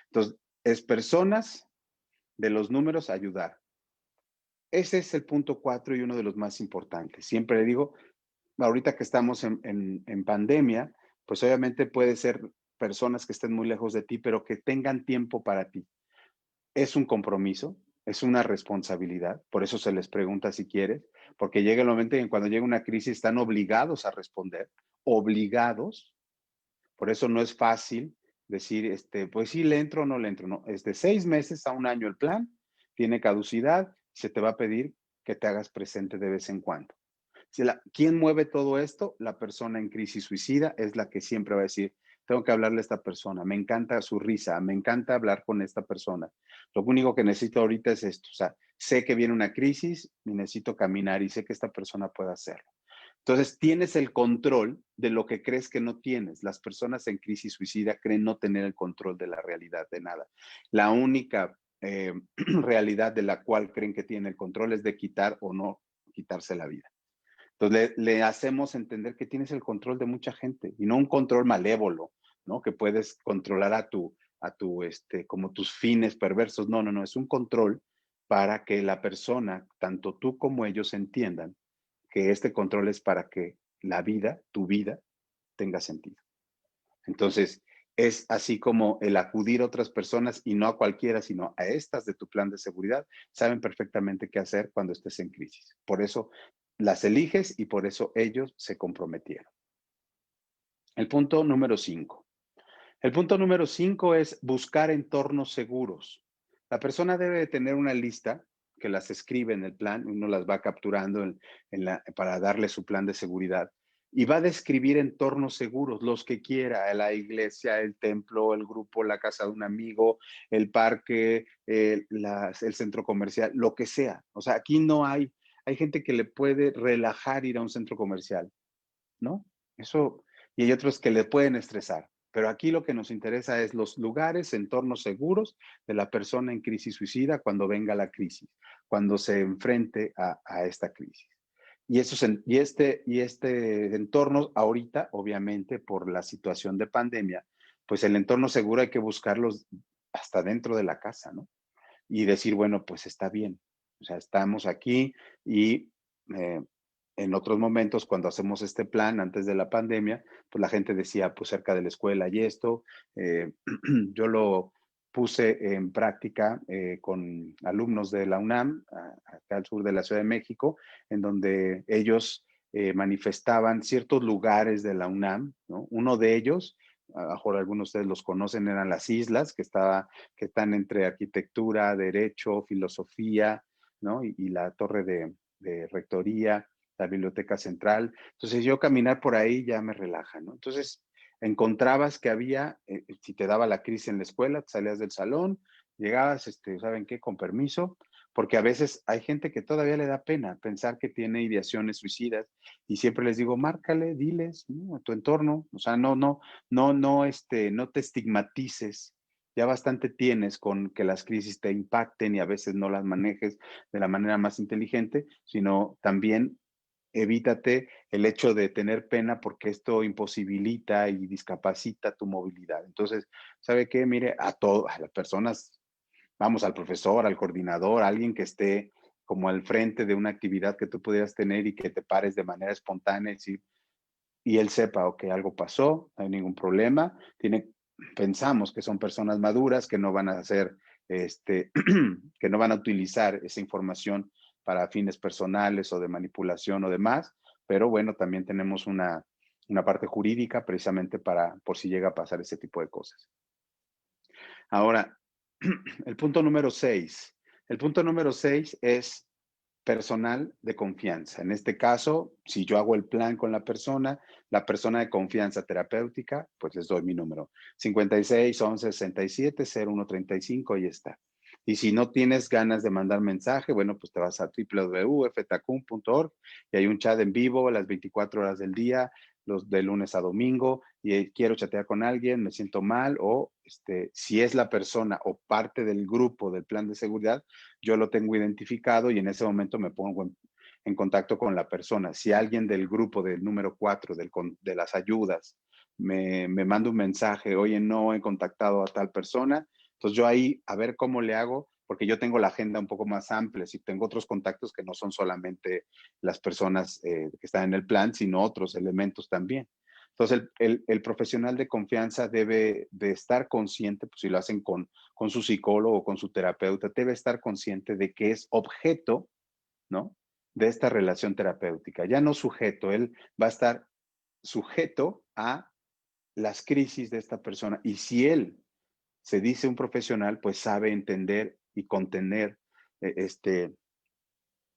Entonces, es personas de los números ayudar. Ese es el punto 4 y uno de los más importantes. Siempre le digo, ahorita que estamos en pandemia, pues obviamente puede ser personas que estén muy lejos de ti, pero que tengan tiempo para ti. Es un compromiso, es una responsabilidad, por eso se les pregunta si quieres, porque llega el momento en que cuando llega una crisis están obligados a responder, obligados, por eso no es fácil decir, pues sí, le entro o no le entro, no, es de 6 meses a un año el plan, tiene caducidad, se te va a pedir que te hagas presente de vez en cuando. ¿Quién mueve todo esto? La persona en crisis suicida es la que siempre va a decir, tengo que hablarle a esta persona, me encanta su risa, me encanta hablar con esta persona. Lo único que necesito ahorita es esto, o sea, sé que viene una crisis y necesito caminar y sé que esta persona puede hacerlo. Entonces, tienes el control de lo que crees que no tienes. Las personas en crisis suicida creen no tener el control de la realidad, de nada. La única realidad de la cual creen que tienen el control es de quitar o no quitarse la vida. Entonces le hacemos entender que tienes el control de mucha gente y no un control malévolo, ¿no? Que puedes controlar como tus fines perversos. No, no, no, es un control para que la persona, tanto tú como ellos, entiendan que este control es para que la vida, tu vida, tenga sentido. Entonces, es así como el acudir a otras personas, y no a cualquiera, sino a estas de tu plan de seguridad, saben perfectamente qué hacer cuando estés en crisis. Por eso las eliges y por eso ellos se comprometieron. El punto número 5. El punto número 5 es buscar entornos seguros. La persona debe de tener una lista que las escribe en el plan, uno las va capturando para darle su plan de seguridad, y va a describir entornos seguros, los que quiera, la iglesia, el templo, el grupo, la casa de un amigo, el parque, el centro comercial, lo que sea. O sea, aquí no hay gente que le puede relajar ir a un centro comercial, ¿no? Eso, y hay otros que le pueden estresar. Pero aquí lo que nos interesa es los lugares, entornos seguros de la persona en crisis suicida cuando venga la crisis, cuando se enfrente a esta crisis. Y este entorno ahorita, obviamente, por la situación de pandemia, pues el entorno seguro hay que buscarlos hasta dentro de la casa, ¿no? Y decir, bueno, pues está bien. O sea, estamos aquí y en otros momentos, cuando hacemos este plan antes de la pandemia, pues la gente decía, pues cerca de la escuela y esto, yo lo puse en práctica con alumnos de la UNAM, acá al sur de la Ciudad de México, en donde ellos manifestaban ciertos lugares de la UNAM, ¿no? Uno de ellos, a lo mejor algunos de ustedes los conocen, eran las islas, que están entre arquitectura, derecho, filosofía, ¿no? Y la torre de rectoría, la biblioteca central. Entonces yo caminar por ahí ya me relaja, ¿no? Entonces encontrabas que había, si te daba la crisis en la escuela, te salías del salón, llegabas, ¿saben qué? Con permiso, porque a veces hay gente que todavía le da pena pensar que tiene ideaciones suicidas y siempre les digo, márcale, diles, ¿no? A tu entorno, o sea, no te estigmatices. Ya bastante tienes con que las crisis te impacten y a veces no las manejes de la manera más inteligente, sino también evítate el hecho de tener pena porque esto imposibilita y discapacita tu movilidad. Entonces, ¿sabe qué? Mire, a las personas, vamos, al profesor, al coordinador, a alguien que esté como al frente de una actividad que tú pudieras tener y que te pares de manera espontánea y él sepa, ok, algo pasó, no hay ningún problema, pensamos que son personas maduras, que no van a hacer, que no van a utilizar esa información para fines personales o de manipulación o demás, pero bueno, también tenemos una parte jurídica precisamente por si llega a pasar ese tipo de cosas. Ahora, el punto número 6. El punto número 6 es personal de confianza. En este caso, si yo hago el plan con la persona de confianza terapéutica, pues les doy mi número. 56 11 67 01 35, ahí está. Y si no tienes ganas de mandar mensaje, bueno, pues te vas a www.ftacun.org y hay un chat en vivo las 24 horas del día, los de lunes a domingo, y quiero chatear con alguien, me siento mal, o si es la persona o parte del grupo del plan de seguridad, yo lo tengo identificado y en ese momento me pongo en contacto con la persona. Si alguien del grupo del número 4 de las ayudas me manda un mensaje, oye, no he contactado a tal persona, entonces yo ahí a ver cómo le hago, porque yo tengo la agenda un poco más amplia, si tengo otros contactos que no son solamente las personas que están en el plan, sino otros elementos también. Entonces, el profesional de confianza debe de estar consciente, pues si lo hacen con su psicólogo o con su terapeuta, debe estar consciente de que es objeto, ¿no? De esta relación terapéutica, ya no sujeto, él va a estar sujeto a las crisis de esta persona. Y si él se dice un profesional, pues sabe entender y contener eh, este,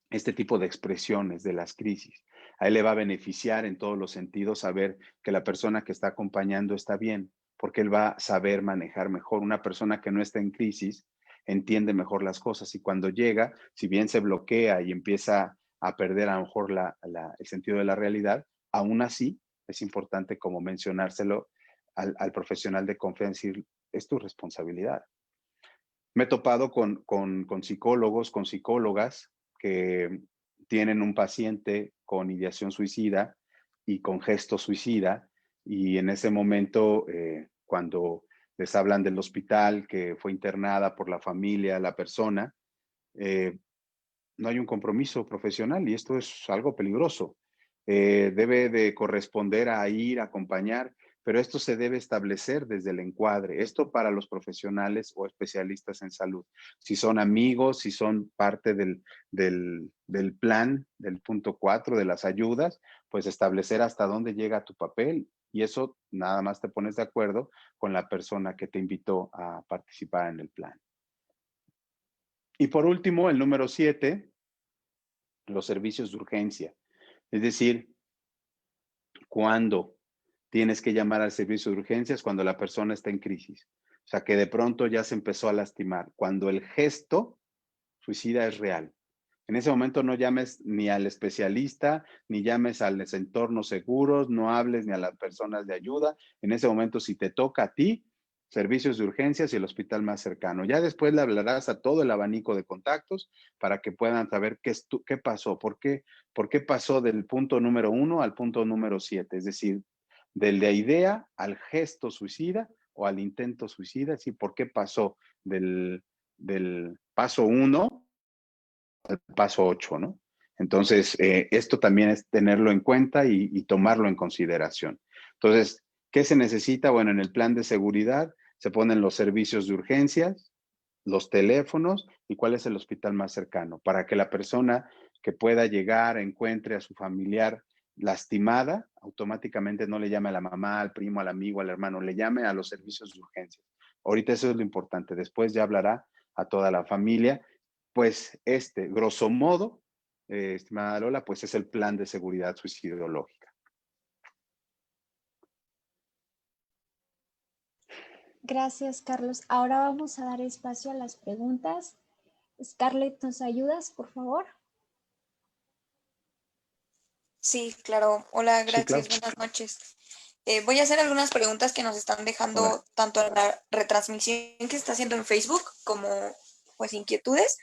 este tipo de expresiones de las crisis. A él le va a beneficiar en todos los sentidos saber que la persona que está acompañando está bien, porque él va a saber manejar mejor. Una persona que no está en crisis entiende mejor las cosas y cuando llega, si bien se bloquea y empieza a perder a lo mejor el sentido de la realidad, aún así es importante como mencionárselo al profesional de confianza, decir, es tu responsabilidad. Me he topado con psicólogos, con psicólogas que tienen un paciente con ideación suicida y con gesto suicida, y en ese momento, cuando les hablan del hospital, que fue internada por la familia, la persona, eh, no hay un compromiso profesional y esto es algo peligroso. Debe de corresponder a ir, a acompañar, pero esto se debe establecer desde el encuadre. Esto para los profesionales o especialistas en salud. Si son amigos, si son parte del plan, del punto 4 de las ayudas, pues establecer hasta dónde llega tu papel y eso nada más te pones de acuerdo con la persona que te invitó a participar en el plan. Y por último, el número 7, los servicios de urgencia. Es decir, cuando tienes que llamar al servicio de urgencias cuando la persona está en crisis. O sea, que de pronto ya se empezó a lastimar. Cuando el gesto suicida es real. En ese momento no llames ni al especialista, ni llames a los entornos seguros, no hables ni a las personas de ayuda. En ese momento, si te toca a ti, servicios de urgencias y el hospital más cercano. Ya después le hablarás a todo el abanico de contactos para que puedan saber qué pasó, por qué pasó del punto número 1 al punto número 7, es decir, de la idea al gesto suicida o al intento suicida, es decir, por qué pasó del paso 1 al paso 8, ¿no? Entonces, esto también es tenerlo en cuenta y tomarlo en consideración. Entonces, ¿qué se necesita? Bueno, en el plan de seguridad se ponen los servicios de urgencias, los teléfonos y cuál es el hospital más cercano para que la persona que pueda llegar encuentre a su familiar lastimada, automáticamente no le llame a la mamá, al primo, al amigo, al hermano, le llame a los servicios de urgencias. Ahorita eso es lo importante. Después ya hablará a toda la familia. Pues grosso modo, estimada Lola, pues es el plan de seguridad suicidológica. Gracias, Carlos. Ahora vamos a dar espacio a las preguntas. Scarlett, ¿nos ayudas, por favor? Sí, claro. Hola, Sí, gracias. claro. Buenas noches. Voy a hacer algunas preguntas que nos están Hola. dejando tanto en la retransmisión que se está haciendo en Facebook como pues inquietudes.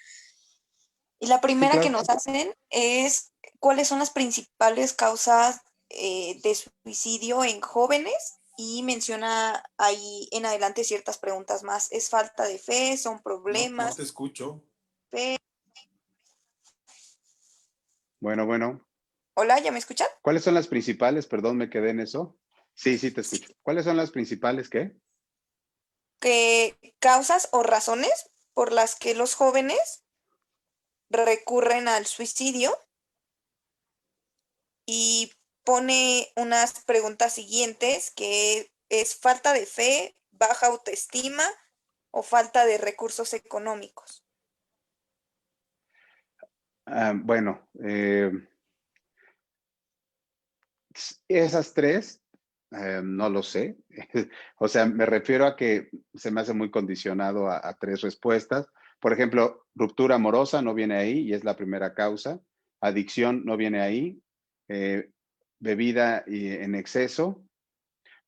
Y la Sí, primera que claro. nos hacen es ¿cuáles son las principales causas de suicidio en jóvenes? Y menciona ahí en adelante ciertas preguntas más. ¿Es falta de fe? ¿Son No problemas? te escucho. Fe. Bueno. Hola, ¿ya me escuchan? ¿Cuáles son las principales? Perdón, me quedé en eso. Sí, te Sí. escucho. ¿Cuáles son las principales qué? Causas o razones por las que los jóvenes recurren al suicidio y pone unas preguntas siguientes que es falta de fe, baja autoestima o falta de recursos económicos. Bueno, esas tres, no lo sé. O sea, me refiero a que se me hace muy condicionado a tres respuestas. Por ejemplo, ruptura amorosa no viene ahí y es la primera causa. Adicción no viene ahí. Eh, bebida en exceso,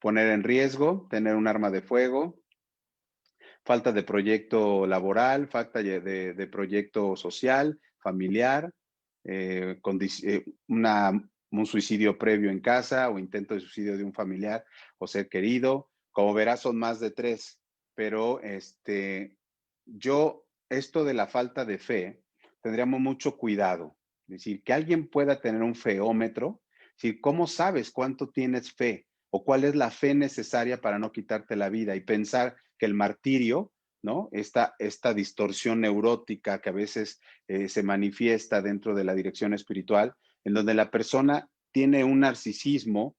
poner en riesgo, tener un arma de fuego, falta de proyecto laboral, falta de proyecto social, familiar, un suicidio previo en casa o intento de suicidio de un familiar o ser querido. Como verás, son más de tres, pero esto de la falta de fe, tendríamos mucho cuidado. Es decir, que alguien pueda tener un feómetro, es decir, ¿cómo sabes cuánto tienes fe? ¿O cuál es la fe necesaria para no quitarte la vida? Y pensar que el martirio, ¿no? Esta distorsión neurótica que a veces se manifiesta dentro de la dirección espiritual, en donde la persona tiene un narcisismo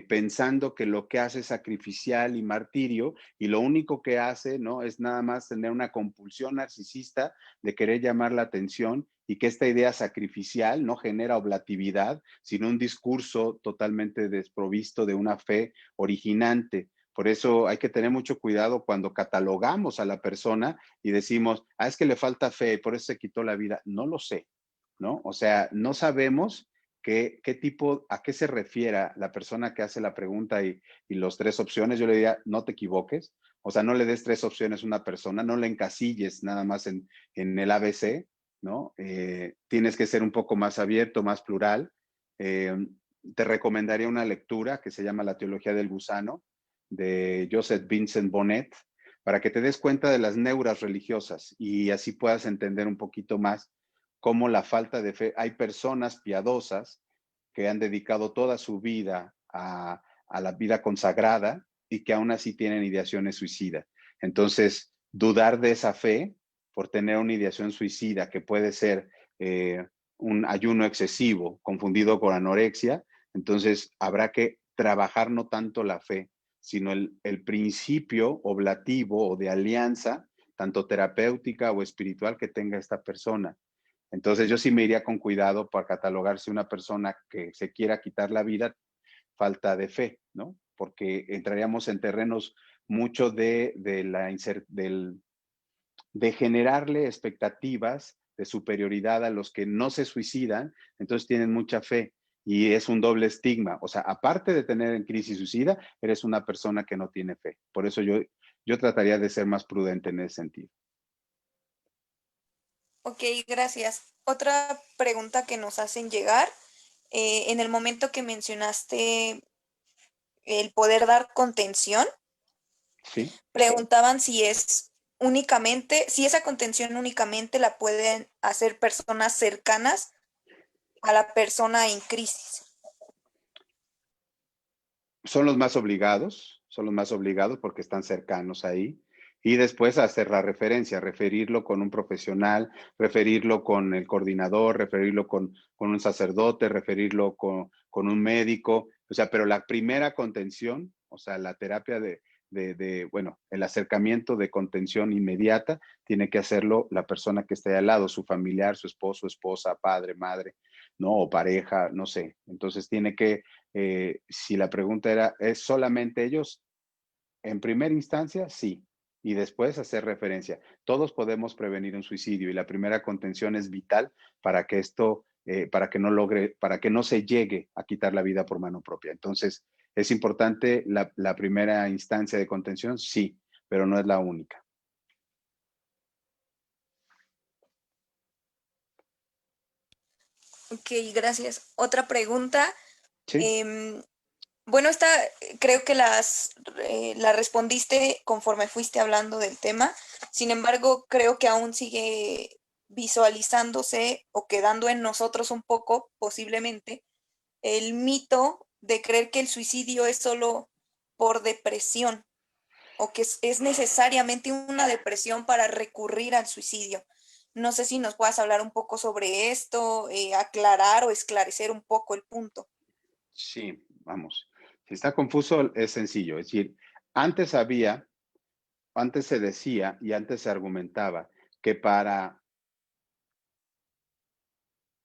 pensando que lo que hace es sacrificial y martirio y lo único que hace, ¿no? Es nada más tener una compulsión narcisista de querer llamar la atención y que esta idea sacrificial no genera oblatividad, sino un discurso totalmente desprovisto de una fe originante. Por eso hay que tener mucho cuidado cuando catalogamos a la persona y decimos, es que le falta fe, por eso se quitó la vida. No lo sé, ¿no? O sea, no sabemos a qué se refiere la persona que hace la pregunta y los tres opciones. Yo le diría, no te equivoques. O sea, no le des tres opciones a una persona, no le encasilles nada más en el ABC, ¿no? Tienes que ser un poco más abierto, más plural. Te recomendaría una lectura que se llama La teología del gusano, de Joseph Vincent Bonnet, para que te des cuenta de las neuras religiosas y así puedas entender un poquito más cómo la falta de fe. Hay personas piadosas que han dedicado toda su vida a la vida consagrada y que aún así tienen ideaciones suicidas. Entonces, dudar de esa fe por tener una ideación suicida que puede ser un ayuno excesivo confundido con anorexia, entonces habrá que trabajar no tanto la fe, sino el principio oblativo o de alianza, tanto terapéutica o espiritual que tenga esta persona. Entonces yo sí me iría con cuidado para catalogarse una persona que se quiera quitar la vida, falta de fe, ¿no? Porque entraríamos en terrenos mucho de generarle expectativas de superioridad a los que no se suicidan, entonces tienen mucha fe y es un doble estigma. O sea, aparte de tener en crisis suicida, eres una persona que no tiene fe. Por eso yo trataría de ser más prudente en ese sentido. Ok, gracias. Otra pregunta que nos hacen llegar, en el momento que mencionaste el poder dar contención, Sí. preguntaban si es únicamente, si esa contención únicamente la pueden hacer personas cercanas a la persona en crisis. Son los más obligados porque están cercanos ahí. Y después hacer la referencia, referirlo con un profesional, referirlo con el coordinador, referirlo con un sacerdote, referirlo con un médico. O sea, pero la primera contención, o sea, la terapia bueno, el acercamiento de contención inmediata, tiene que hacerlo la persona que esté al lado, su familiar, su esposo, esposa, padre, madre, ¿no? O pareja, no sé. Entonces tiene que si la pregunta era, ¿es solamente ellos? En primera instancia, sí. Y después hacer referencia. Todos podemos prevenir un suicidio y la primera contención es vital para que esto, para que no se llegue a quitar la vida por mano propia. Entonces, ¿es importante la primera instancia de contención? Sí, pero no es la única. Ok, gracias. Otra pregunta. Sí. Bueno, esta creo que la respondiste conforme fuiste hablando del tema. Sin embargo, creo que aún sigue visualizándose o quedando en nosotros un poco, posiblemente, el mito de creer que el suicidio es solo por depresión o que es necesariamente una depresión para recurrir al suicidio. No sé si nos puedas hablar un poco sobre esto, aclarar o esclarecer un poco el punto. Sí, vamos. Si está confuso, es sencillo. Es decir, antes antes se decía y antes se argumentaba que para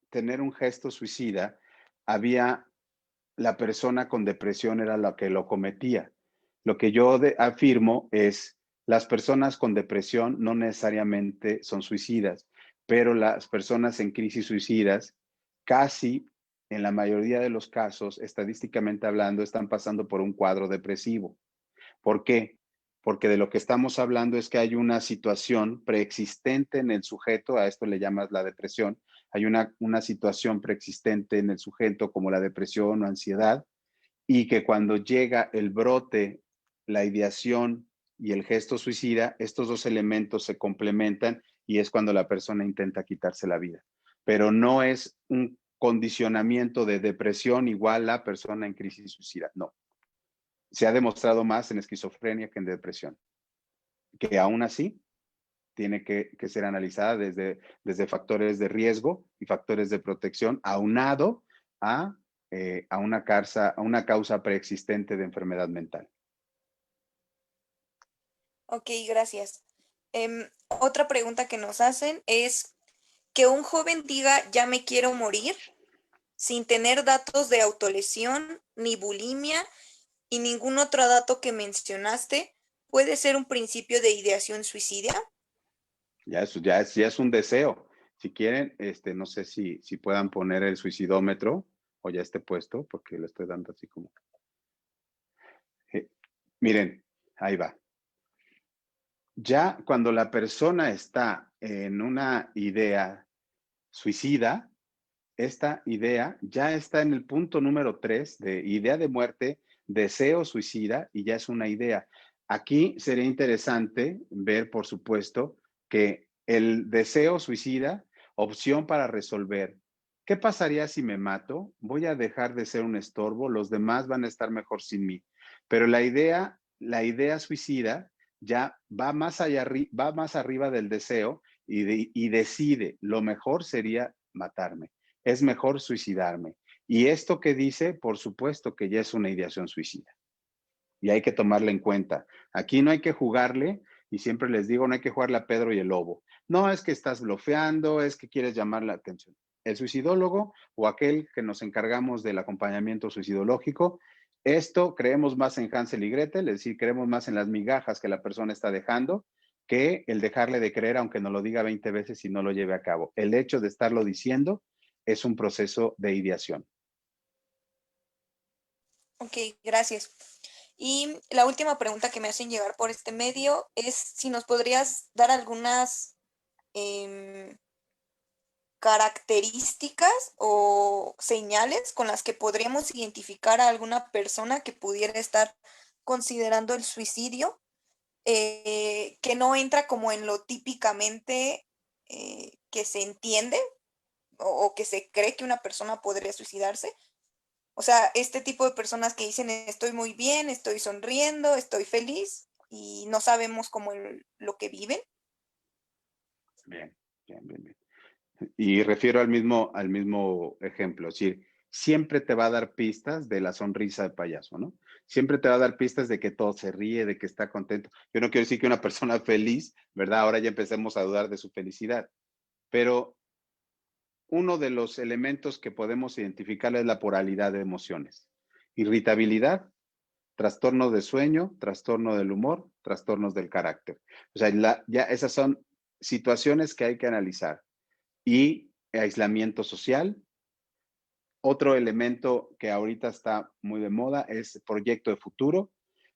tener un gesto suicida, había la persona con depresión era la que lo cometía. Lo que yo afirmo es, las personas con depresión no necesariamente son suicidas, pero las personas en crisis suicidas casi en la mayoría de los casos, estadísticamente hablando, están pasando por un cuadro depresivo. ¿Por qué? Porque de lo que estamos hablando es que hay una situación preexistente en el sujeto, a esto le llamas la depresión, hay una situación preexistente en el sujeto como la depresión o ansiedad, y que cuando llega el brote, la ideación y el gesto suicida, estos dos elementos se complementan y es cuando la persona intenta quitarse la vida. Pero no es un condicionamiento de depresión igual a persona en crisis suicida, no. Se ha demostrado más en esquizofrenia que en depresión, que aún así tiene que ser analizada desde factores de riesgo y factores de protección, aunado a una causa preexistente de enfermedad mental. Ok, gracias. Otra pregunta que nos hacen es que un joven diga ya me quiero morir sin tener datos de autolesión, ni bulimia y ningún otro dato que mencionaste, ¿puede ser un principio de ideación suicida? Ya es un deseo. Si quieren, no sé si puedan poner el suicidómetro o ya esté puesto, porque le estoy dando así como. Miren, ahí va. Ya cuando la persona está en una idea suicida, esta idea ya está en el punto número 3 de idea de muerte, deseo suicida y ya es una idea. Aquí sería interesante ver, por supuesto, que el deseo suicida, opción para resolver. ¿Qué pasaría si me mato? Voy a dejar de ser un estorbo, los demás van a estar mejor sin mí. Pero la idea suicida ya va más allá, va más arriba del deseo y decide, lo mejor sería matarme, es mejor suicidarme. Y esto que dice, por supuesto que ya es una ideación suicida. Y hay que tomarla en cuenta. Aquí no hay que jugarle, y siempre les digo, no hay que jugarle a Pedro y el lobo. No es que estás blofeando, es que quieres llamar la atención. El suicidólogo o aquel que nos encargamos del acompañamiento suicidológico, esto creemos más en Hansel y Gretel, es decir, creemos más en las migajas que la persona está dejando que el dejarle de creer aunque nos lo diga 20 veces y no lo lleve a cabo. El hecho de estarlo diciendo es un proceso de ideación. Ok, gracias. Y la última pregunta que me hacen llegar por este medio es si nos podrías dar algunas características o señales con las que podríamos identificar a alguna persona que pudiera estar considerando el suicidio, que no entra como en lo típicamente que se entiende o que se cree que una persona podría suicidarse. O sea, este tipo de personas que dicen estoy muy bien, estoy sonriendo, estoy feliz y no sabemos cómo lo que viven. Bien, bien, bien, bien. Y refiero al mismo ejemplo, es decir, siempre te va a dar pistas de la sonrisa de payaso, ¿no? Siempre te va a dar pistas de que todo se ríe, de que está contento. Yo no quiero decir que una persona feliz, ¿verdad? Ahora ya empecemos a dudar de su felicidad, pero uno de los elementos que podemos identificar es la pluralidad de emociones. Irritabilidad, trastorno de sueño, trastorno del humor, trastornos del carácter. O sea, ya esas son situaciones que hay que analizar. Y aislamiento social. Otro elemento que ahorita está muy de moda es proyecto de futuro.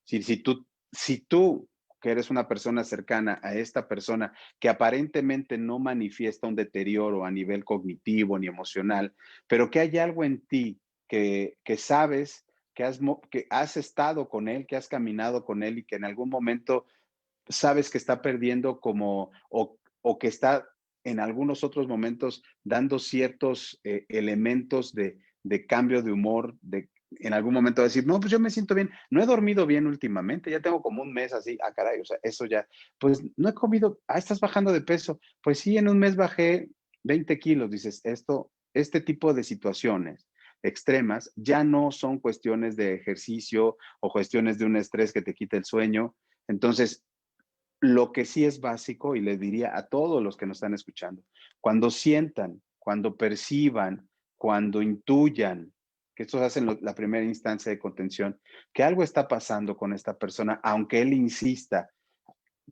Si tú, que eres una persona cercana a esta persona que aparentemente no manifiesta un deterioro a nivel cognitivo ni emocional, pero que hay algo en ti que sabes, que has estado con él, que has caminado con él y que en algún momento sabes que está perdiendo o que está en algunos otros momentos dando ciertos elementos de cambio de humor, en algún momento decir, no, pues yo me siento bien, no he dormido bien últimamente, ya tengo como un mes así, caray, o sea, eso ya, pues no he comido, estás bajando de peso, pues sí, en un mes bajé 20 kilos, dices, este tipo de situaciones extremas ya no son cuestiones de ejercicio o cuestiones de un estrés que te quita el sueño. Entonces, lo que sí es básico, y le diría a todos los que nos están escuchando, cuando sientan, cuando perciban, cuando intuyan, que estos hacen la primera instancia de contención, que algo está pasando con esta persona, aunque él insista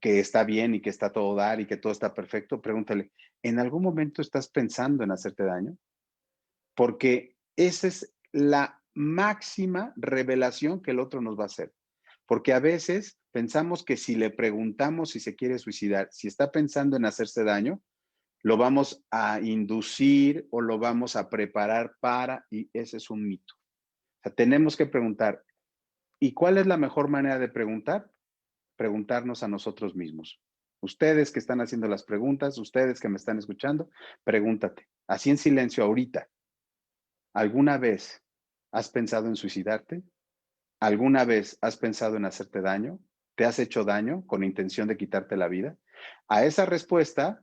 que está bien y que está todo dar y que todo está perfecto, pregúntale, ¿en algún momento estás pensando en hacerte daño? Porque esa es la máxima revelación que el otro nos va a hacer. Porque a veces pensamos que si le preguntamos si se quiere suicidar, si está pensando en hacerse daño, lo vamos a inducir o lo vamos a preparar y ese es un mito. O sea, tenemos que preguntar. ¿Y cuál es la mejor manera de preguntar? Preguntarnos a nosotros mismos. Ustedes que están haciendo las preguntas, ustedes que me están escuchando, pregúntate, así en silencio ahorita, ¿alguna vez has pensado en suicidarte? ¿Alguna vez has pensado en hacerte daño? ¿Te has hecho daño con intención de quitarte la vida? A esa respuesta,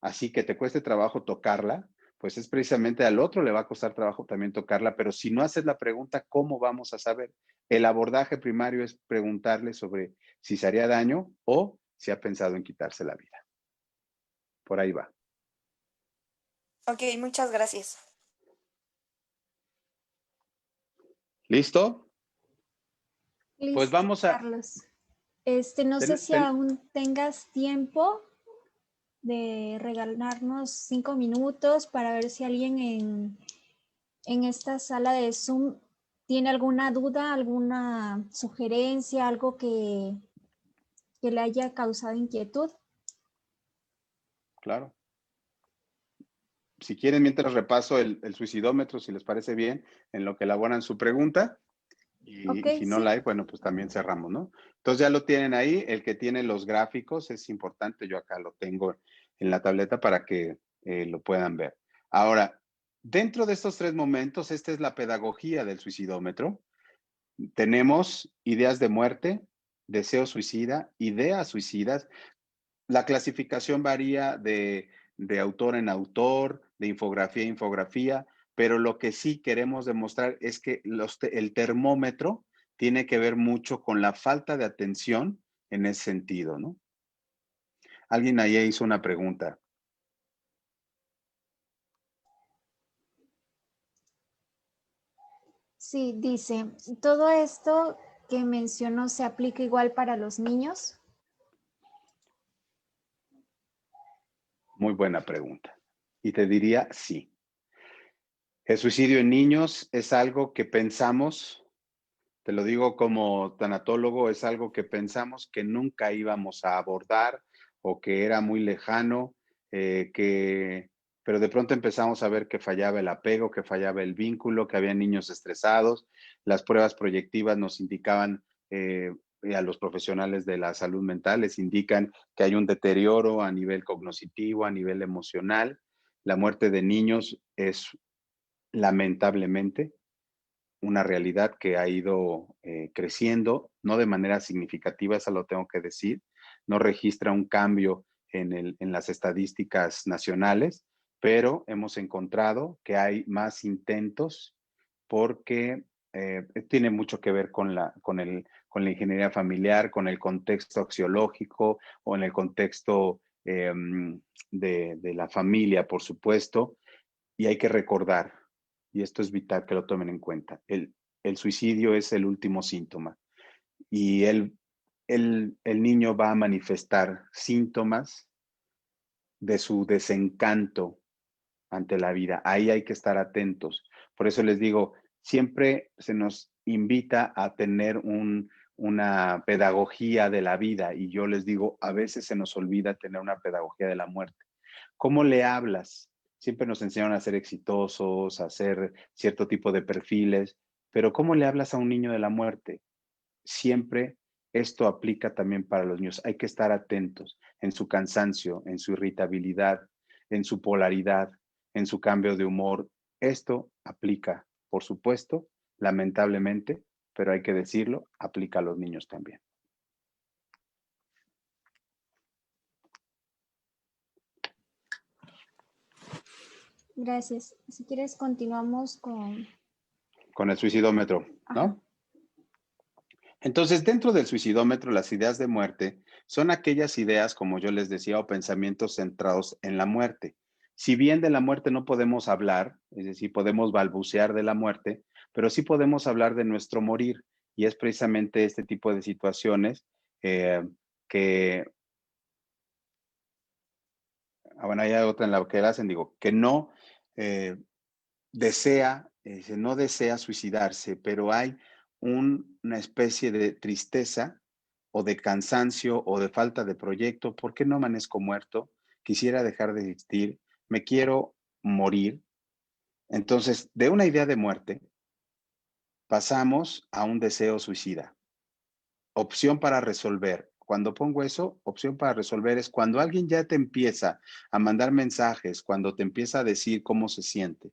así que te cueste trabajo tocarla, pues es precisamente al otro le va a costar trabajo también tocarla, pero si no haces la pregunta, ¿cómo vamos a saber? El abordaje primario es preguntarle sobre si se haría daño o si ha pensado en quitarse la vida. Por ahí va. Ok, muchas gracias. ¿Listo? Pues Listo, vamos a... Carlos. No sé si aún tengas tiempo de regalarnos 5 minutos para ver si alguien en esta sala de Zoom tiene alguna duda, alguna sugerencia, algo que le haya causado inquietud. Claro. Si quieren, mientras repaso el suicidómetro, si les parece bien, en lo que elaboran su pregunta. Y si no sí. la hay, bueno, pues también cerramos, ¿no? Entonces ya lo tienen ahí. El que tiene los gráficos es importante. Yo acá lo tengo en la tableta para que lo puedan ver. Ahora, dentro de estos 3 momentos, esta es la pedagogía del suicidómetro. Tenemos ideas de muerte, deseo suicida, ideas suicidas. La clasificación varía de autor en autor, de infografía a infografía, pero lo que sí queremos demostrar es que el termómetro tiene que ver mucho con la falta de atención en ese sentido, ¿no? Alguien ahí hizo una pregunta. Sí, dice, ¿todo esto que mencionó se aplica igual para los niños? Muy buena pregunta. Y te diría sí. El suicidio en niños es algo que pensamos, te lo digo como tanatólogo, es algo que pensamos que nunca íbamos a abordar o que era muy lejano, pero de pronto empezamos a ver que fallaba el apego, que fallaba el vínculo, que había niños estresados. Las pruebas proyectivas nos indicaban, a los profesionales de la salud mental, les indican que hay un deterioro a nivel cognitivo, a nivel emocional. La muerte de niños es lamentablemente una realidad que ha ido creciendo, no de manera significativa, eso lo tengo que decir, no registra un cambio en las estadísticas nacionales, pero hemos encontrado que hay más intentos porque tiene mucho que ver con la ingeniería familiar, con el contexto axiológico o en el contexto de la familia, por supuesto, y hay que recordar, y esto es vital que lo tomen en cuenta, el el suicidio es el último síntoma y el niño va a manifestar síntomas de su desencanto ante la vida. Ahí hay que estar atentos. Por eso les digo, siempre se nos invita a tener una pedagogía de la vida y yo les digo, a veces se nos olvida tener una pedagogía de la muerte. ¿Cómo le hablas? Siempre nos enseñaron a ser exitosos, a hacer cierto tipo de perfiles, pero ¿cómo le hablas a un niño de la muerte? Siempre esto aplica también para los niños. Hay que estar atentos en su cansancio, en su irritabilidad, en su polaridad, en su cambio de humor. Esto aplica, por supuesto, lamentablemente, pero hay que decirlo, aplica a los niños también. Gracias. Si quieres, continuamos con el suicidómetro, ¿no? Ajá. Entonces, dentro del suicidómetro, las ideas de muerte son aquellas ideas, como yo les decía, o pensamientos centrados en la muerte. Si bien de la muerte no podemos hablar, es decir, podemos balbucear de la muerte, pero sí podemos hablar de nuestro morir. Y es precisamente este tipo de situaciones que, bueno, hay otra en la que hacen, digo, que no no desea suicidarse, pero hay una especie de tristeza o de cansancio o de falta de proyecto. ¿Por qué no amanezco muerto? Quisiera dejar de existir, me quiero morir. Entonces, de una idea de muerte, pasamos a un deseo suicida. Opción para resolver. Cuando pongo eso, opción para resolver es cuando alguien ya te empieza a mandar mensajes, cuando te empieza a decir cómo se siente.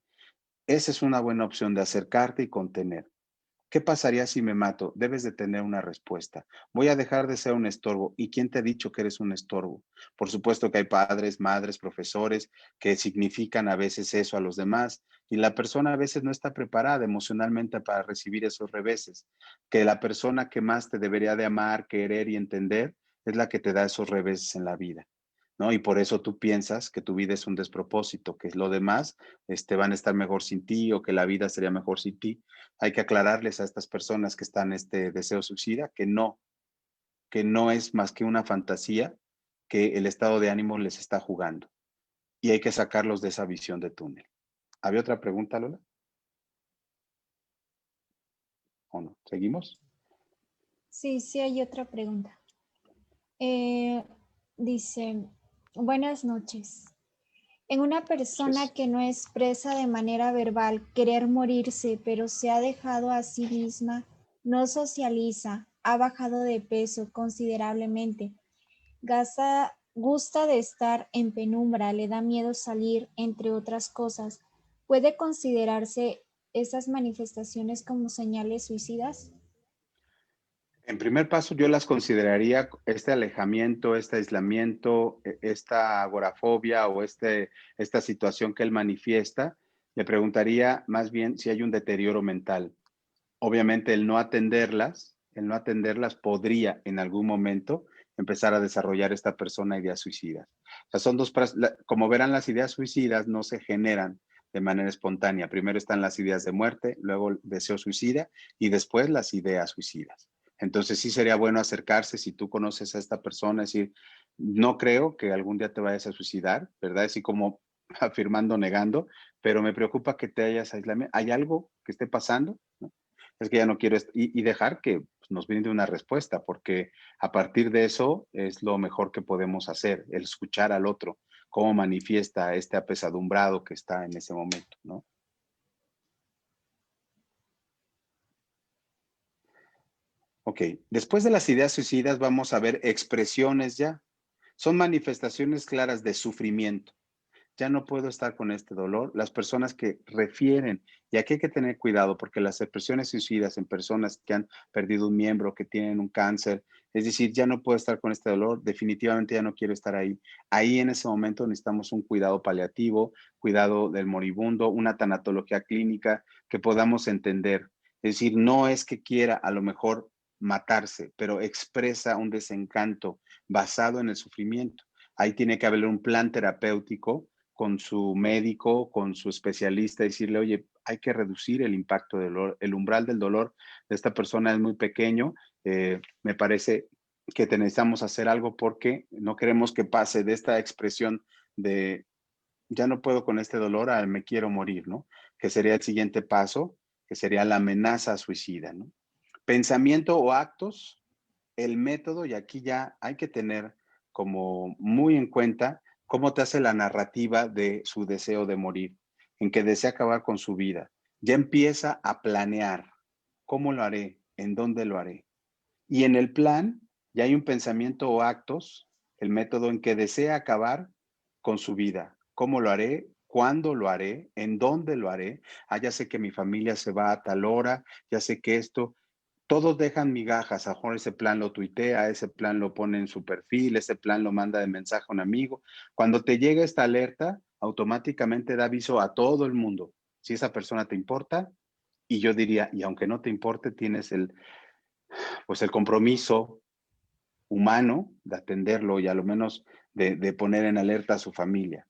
Esa es una buena opción de acercarte y contener. ¿Qué pasaría si me mato? Debes de tener una respuesta. Voy a dejar de ser un estorbo. ¿Y quién te ha dicho que eres un estorbo? Por supuesto que hay padres, madres, profesores que significan a veces eso a los demás y la persona a veces no está preparada emocionalmente para recibir esos reveses. Que la persona que más te debería de amar, querer y entender es la que te da esos reveses en la vida, ¿no? Y por eso tú piensas que tu vida es un despropósito, que lo demás van a estar mejor sin ti o que la vida sería mejor sin ti. Hay que aclararles a estas personas que están en este deseo suicida que no es más que una fantasía que el estado de ánimo les está jugando. Y hay que sacarlos de esa visión de túnel. ¿Había otra pregunta, Lola? ¿O no? ¿Seguimos? Sí, sí hay otra pregunta. Dice, buenas noches. En una persona que no expresa de manera verbal querer morirse, pero se ha dejado a sí misma, no socializa, ha bajado de peso considerablemente, gusta de estar en penumbra, le da miedo salir, entre otras cosas, ¿puede considerarse esas manifestaciones como señales suicidas? En primer paso, yo las consideraría este alejamiento, este aislamiento, esta agorafobia o esta situación que él manifiesta. Le preguntaría más bien si hay un deterioro mental. Obviamente, el no atenderlas podría en algún momento empezar a desarrollar esta persona ideas suicidas. O sea, son como verán, las ideas suicidas no se generan de manera espontánea. Primero están las ideas de muerte, luego el deseo suicida y después las ideas suicidas. Entonces sí sería bueno acercarse si tú conoces a esta persona, decir, no creo que algún día te vayas a suicidar, ¿verdad? Así como afirmando, negando, pero me preocupa que te hayas aislado. ¿Hay algo que esté pasando? ¿No? Es que ya no quiero, y dejar que nos brinde una respuesta, porque a partir de eso es lo mejor que podemos hacer, el escuchar al otro, cómo manifiesta este apesadumbrado que está en ese momento, ¿no? Ok, después de las ideas suicidas vamos a ver expresiones ya. Son manifestaciones claras de sufrimiento. Ya no puedo estar con este dolor. Las personas que refieren, y aquí hay que tener cuidado porque las expresiones suicidas en personas que han perdido un miembro, que tienen un cáncer, es decir, ya no puedo estar con este dolor, definitivamente ya no quiero estar ahí. Ahí en ese momento necesitamos un cuidado paliativo, cuidado del moribundo, una tanatología clínica que podamos entender. Es decir, no es que quiera a lo mejor matarse, pero expresa un desencanto basado en el sufrimiento. Ahí tiene que haber un plan terapéutico con su médico, con su especialista, decirle, oye, hay que reducir el impacto del dolor. El umbral del dolor de esta persona es muy pequeño. Me parece que necesitamos hacer algo porque no queremos que pase de esta expresión de ya no puedo con este dolor a me quiero morir, ¿no? Que sería el siguiente paso, que sería la amenaza suicida, ¿no? Pensamiento o actos, el método, y aquí ya hay que tener como muy en cuenta cómo te hace la narrativa de su deseo de morir, en que desea acabar con su vida. Ya empieza a planear cómo lo haré, en dónde lo haré. Y en el plan ya hay un pensamiento o actos, el método en que desea acabar con su vida. ¿Cómo lo haré? ¿Cuándo lo haré? ¿En dónde lo haré? Ah, ya sé que mi familia se va a tal hora, ya sé que esto, todos dejan migajas, a lo mejor ese plan lo tuitea, ese plan lo pone en su perfil, ese plan lo manda de mensaje a un amigo. Cuando te llega esta alerta, automáticamente da aviso a todo el mundo. Si esa persona te importa, y yo diría, y aunque no te importe, tienes pues el compromiso humano de atenderlo y a lo menos de poner en alerta a su familia.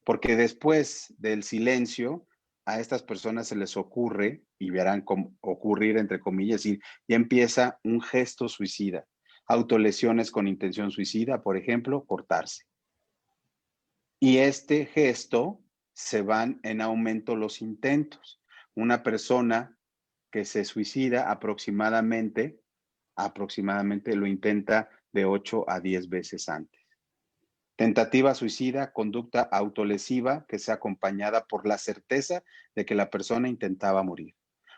Porque después del silencio, a estas personas se les ocurre, y verán ocurrir entre comillas, y ya empieza un gesto suicida. Autolesiones con intención suicida, por ejemplo, cortarse. Y este gesto se van en aumento los intentos. Una persona que se suicida aproximadamente lo intenta de 8 a 10 veces antes. Tentativa suicida, conducta autolesiva que sea acompañada por la certeza de que la persona intentaba morir.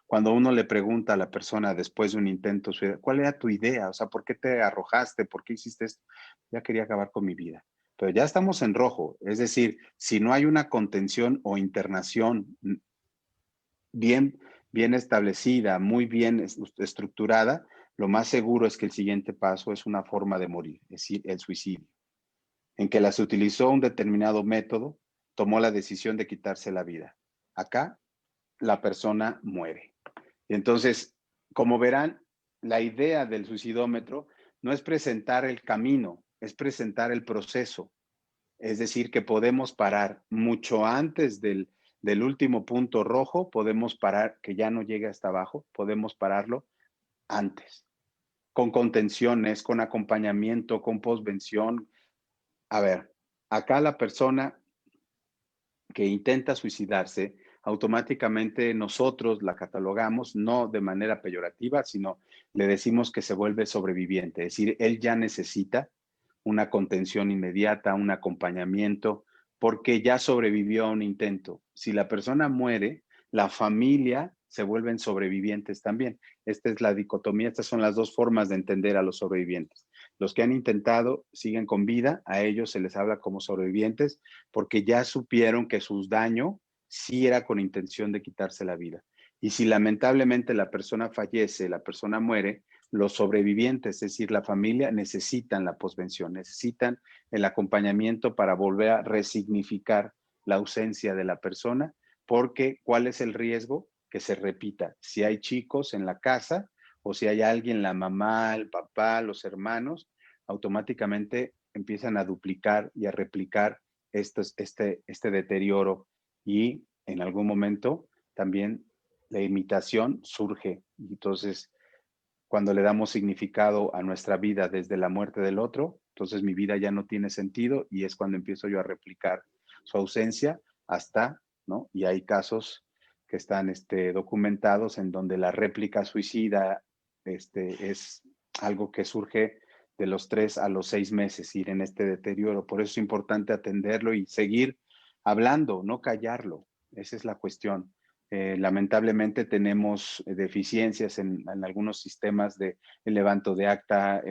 Cuando uno le pregunta a la persona después de un intento suicida, ¿cuál era tu idea? O sea, ¿por qué te arrojaste? ¿Por qué hiciste esto? Ya quería acabar con mi vida. Pero ya estamos en rojo. Es decir, si no hay una contención o internación bien, bien establecida, muy bien estructurada, lo más seguro es que el siguiente paso es una forma de morir, es decir, el suicidio, en que se utilizó un determinado método, tomó la decisión de quitarse la vida. Acá la persona muere. Y entonces, como verán, la idea del suicidómetro no es presentar el camino, es presentar el proceso. Es decir, que podemos parar mucho antes del último punto rojo, podemos parar, que ya no llegue hasta abajo, podemos pararlo antes, con contenciones, con acompañamiento, con posvención. A ver, acá la persona que intenta suicidarse, automáticamente nosotros la catalogamos no de manera peyorativa, sino le decimos que se vuelve sobreviviente, es decir, él ya necesita una contención inmediata, un acompañamiento, porque ya sobrevivió a un intento. Si la persona muere, la familia se vuelven sobrevivientes también. Esta es la dicotomía, estas son las dos formas de entender a los sobrevivientes. Los que han intentado siguen con vida, a ellos se les habla como sobrevivientes porque ya supieron que su daño sí era con intención de quitarse la vida. Y si lamentablemente la persona fallece, la persona muere, los sobrevivientes, es decir, la familia, necesitan la posvención, necesitan el acompañamiento para volver a resignificar la ausencia de la persona, porque ¿cuál es el riesgo? Que se repita. Si hay chicos en la casa o si hay alguien, la mamá, el papá, los hermanos, automáticamente empiezan a duplicar y a replicar este deterioro y en algún momento también la imitación surge. Entonces, cuando le damos significado a nuestra vida desde la muerte del otro, entonces mi vida ya no tiene sentido y es cuando empiezo yo a replicar su ausencia hasta, ¿no? Y hay casos que están documentados en donde la réplica suicida es algo que surge de los 3 a los 6 meses, ir en este deterioro. Por eso es importante atenderlo y seguir hablando, no callarlo. Esa es la cuestión. Lamentablemente tenemos deficiencias en algunos sistemas de el levanto de acta,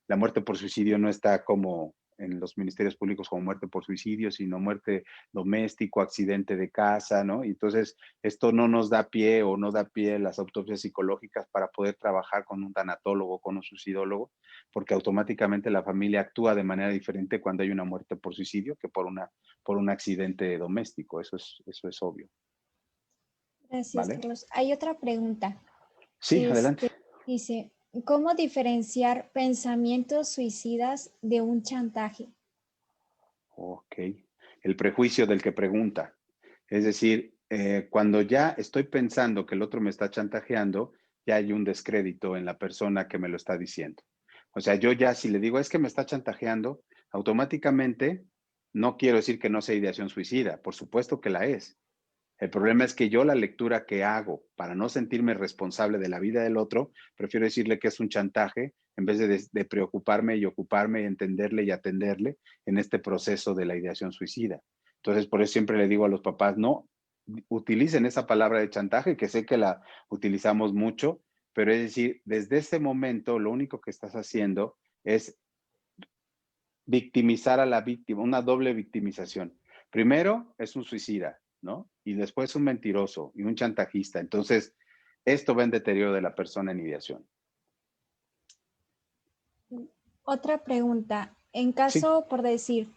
la muerte por suicidio no está como en los ministerios públicos como muerte por suicidio, sino muerte doméstico, accidente de casa, ¿no? Y entonces esto no nos da pie o no da pie las autopsias psicológicas para poder trabajar con un tanatólogo, con un suicidólogo, porque automáticamente la familia actúa de manera diferente cuando hay una muerte por suicidio que por un accidente doméstico. Eso es obvio. Gracias, ¿Vale? Carlos. Hay otra pregunta. Sí, adelante. Dice, ¿cómo diferenciar pensamientos suicidas de un chantaje? Ok. El prejuicio del que pregunta. Es decir, cuando ya estoy pensando que el otro me está chantajeando, ya hay un descrédito en la persona que me lo está diciendo. O sea, yo ya si le digo, es que me está chantajeando, automáticamente no quiero decir que no sea ideación suicida, por supuesto que la es. El problema es que yo la lectura que hago para no sentirme responsable de la vida del otro, prefiero decirle que es un chantaje en vez de preocuparme y ocuparme y entenderle y atenderle en este proceso de la ideación suicida. Entonces, por eso siempre le digo a los papás, no utilicen esa palabra de chantaje, que sé que la utilizamos mucho, pero es decir, desde ese momento lo único que estás haciendo es victimizar a la víctima, una doble victimización. Primero es un suicida, ¿no? Y después un mentiroso y un chantajista. Entonces, esto va en deterioro de la persona en ideación. Otra pregunta. En Sí, caso, por decir,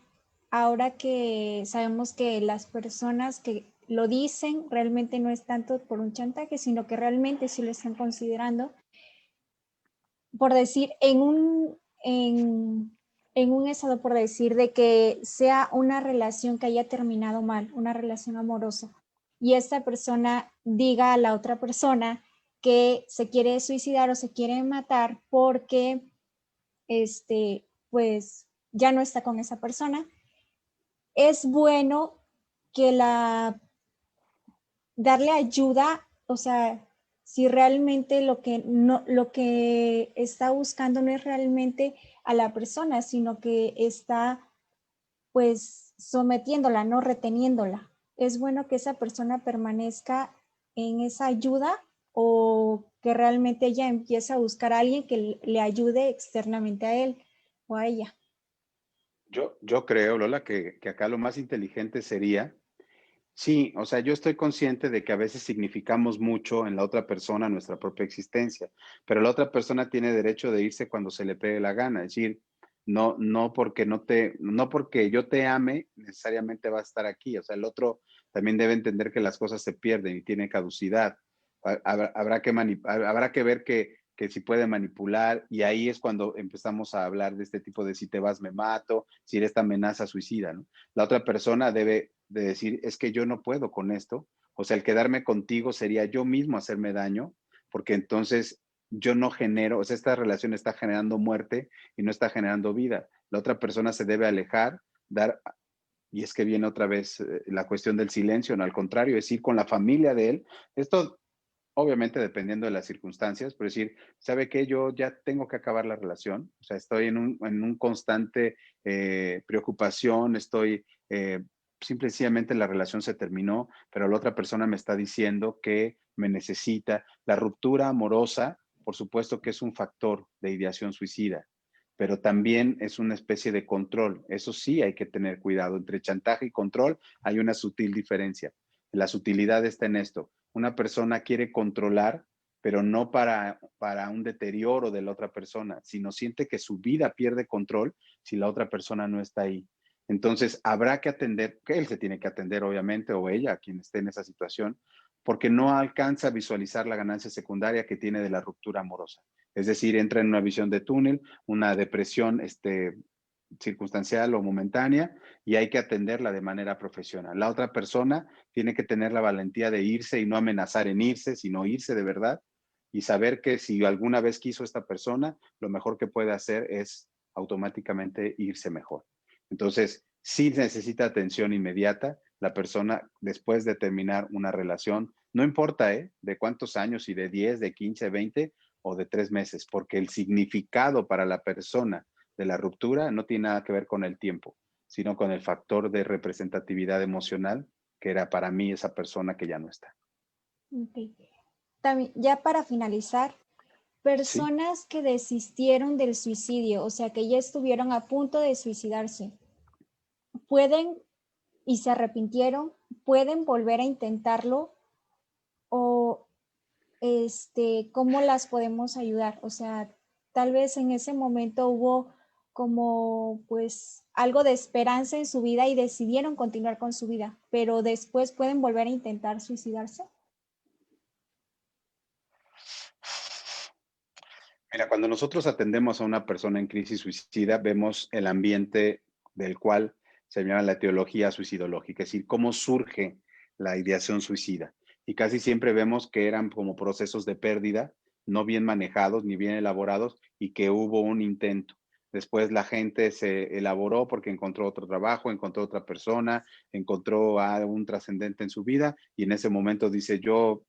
ahora que sabemos que las personas que lo dicen realmente no es tanto por un chantaje, sino que realmente sí lo están considerando, por decir, en un estado, por decir, de que sea una relación que haya terminado mal, una relación amorosa, y esta persona diga a la otra persona que se quiere suicidar o se quiere matar porque, pues, ya no está con esa persona, es bueno que darle ayuda, o sea, si realmente lo que está buscando no es realmente a la persona, sino que está pues sometiéndola, no reteniéndola. Es bueno que esa persona permanezca en esa ayuda o que realmente ella empiece a buscar a alguien que le ayude externamente a él o a ella. yo creo, Lola, que acá lo más inteligente sería, sí, o sea, yo estoy consciente de que a veces significamos mucho en la otra persona nuestra propia existencia, pero la otra persona tiene derecho de irse cuando se le pegue la gana, es decir, no porque yo te ame, necesariamente va a estar aquí, o sea, el otro también debe entender que las cosas se pierden y tiene caducidad. Habrá que ver que si puede manipular, y ahí es cuando empezamos a hablar de este tipo de si te vas me mato, si eres esta amenaza suicida, ¿no? La otra persona debe de decir, es que yo no puedo con esto, o sea, el quedarme contigo sería yo mismo hacerme daño, porque entonces yo no genero, o sea, esta relación está generando muerte y no está generando vida. La otra persona se debe alejar, y es que viene otra vez la cuestión del silencio, no, al contrario, es ir con la familia de él. Esto obviamente dependiendo de las circunstancias, pero decir, ¿sabe qué? Yo ya tengo que acabar la relación, o sea, estoy en un constante preocupación, simple y sencillamente la relación se terminó, pero la otra persona me está diciendo que me necesita. La ruptura amorosa, por supuesto que es un factor de ideación suicida, pero también es una especie de control. Eso sí hay que tener cuidado. Entre chantaje y control hay una sutil diferencia. La sutilidad está en esto. Una persona quiere controlar, pero no para un deterioro de la otra persona, sino siente que su vida pierde control si la otra persona no está ahí. Entonces, habrá que atender, que él se tiene que atender, obviamente, o ella, quien esté en esa situación, porque no alcanza a visualizar la ganancia secundaria que tiene de la ruptura amorosa. Es decir, entra en una visión de túnel, una depresión circunstancial o momentánea, y hay que atenderla de manera profesional. La otra persona tiene que tener la valentía de irse y no amenazar en irse, sino irse de verdad y saber que si alguna vez quiso esta persona, lo mejor que puede hacer es automáticamente irse mejor. Entonces, sí necesita atención inmediata la persona después de terminar una relación, no importa, de cuántos años, si de 10, de 15, 20 o de 3 meses, porque el significado para la persona de la ruptura no tiene nada que ver con el tiempo, sino con el factor de representatividad emocional que era para mí esa persona que ya no está. Okay. También, ya para finalizar, Sí. personas que desistieron del suicidio, o sea, que ya estuvieron a punto de suicidarse, pueden y se arrepintieron, pueden volver a intentarlo o cómo las podemos ayudar. O sea, tal vez en ese momento hubo como pues algo de esperanza en su vida y decidieron continuar con su vida, pero después pueden volver a intentar suicidarse. Mira, cuando nosotros atendemos a una persona en crisis suicida, vemos el ambiente del cual se llama la etiología suicidológica, es decir, cómo surge la ideación suicida. Y casi siempre vemos que eran como procesos de pérdida, no bien manejados ni bien elaborados, y que hubo un intento. Después la gente se elaboró porque encontró otro trabajo, encontró otra persona, encontró a un trascendente en su vida, y en ese momento dice yo,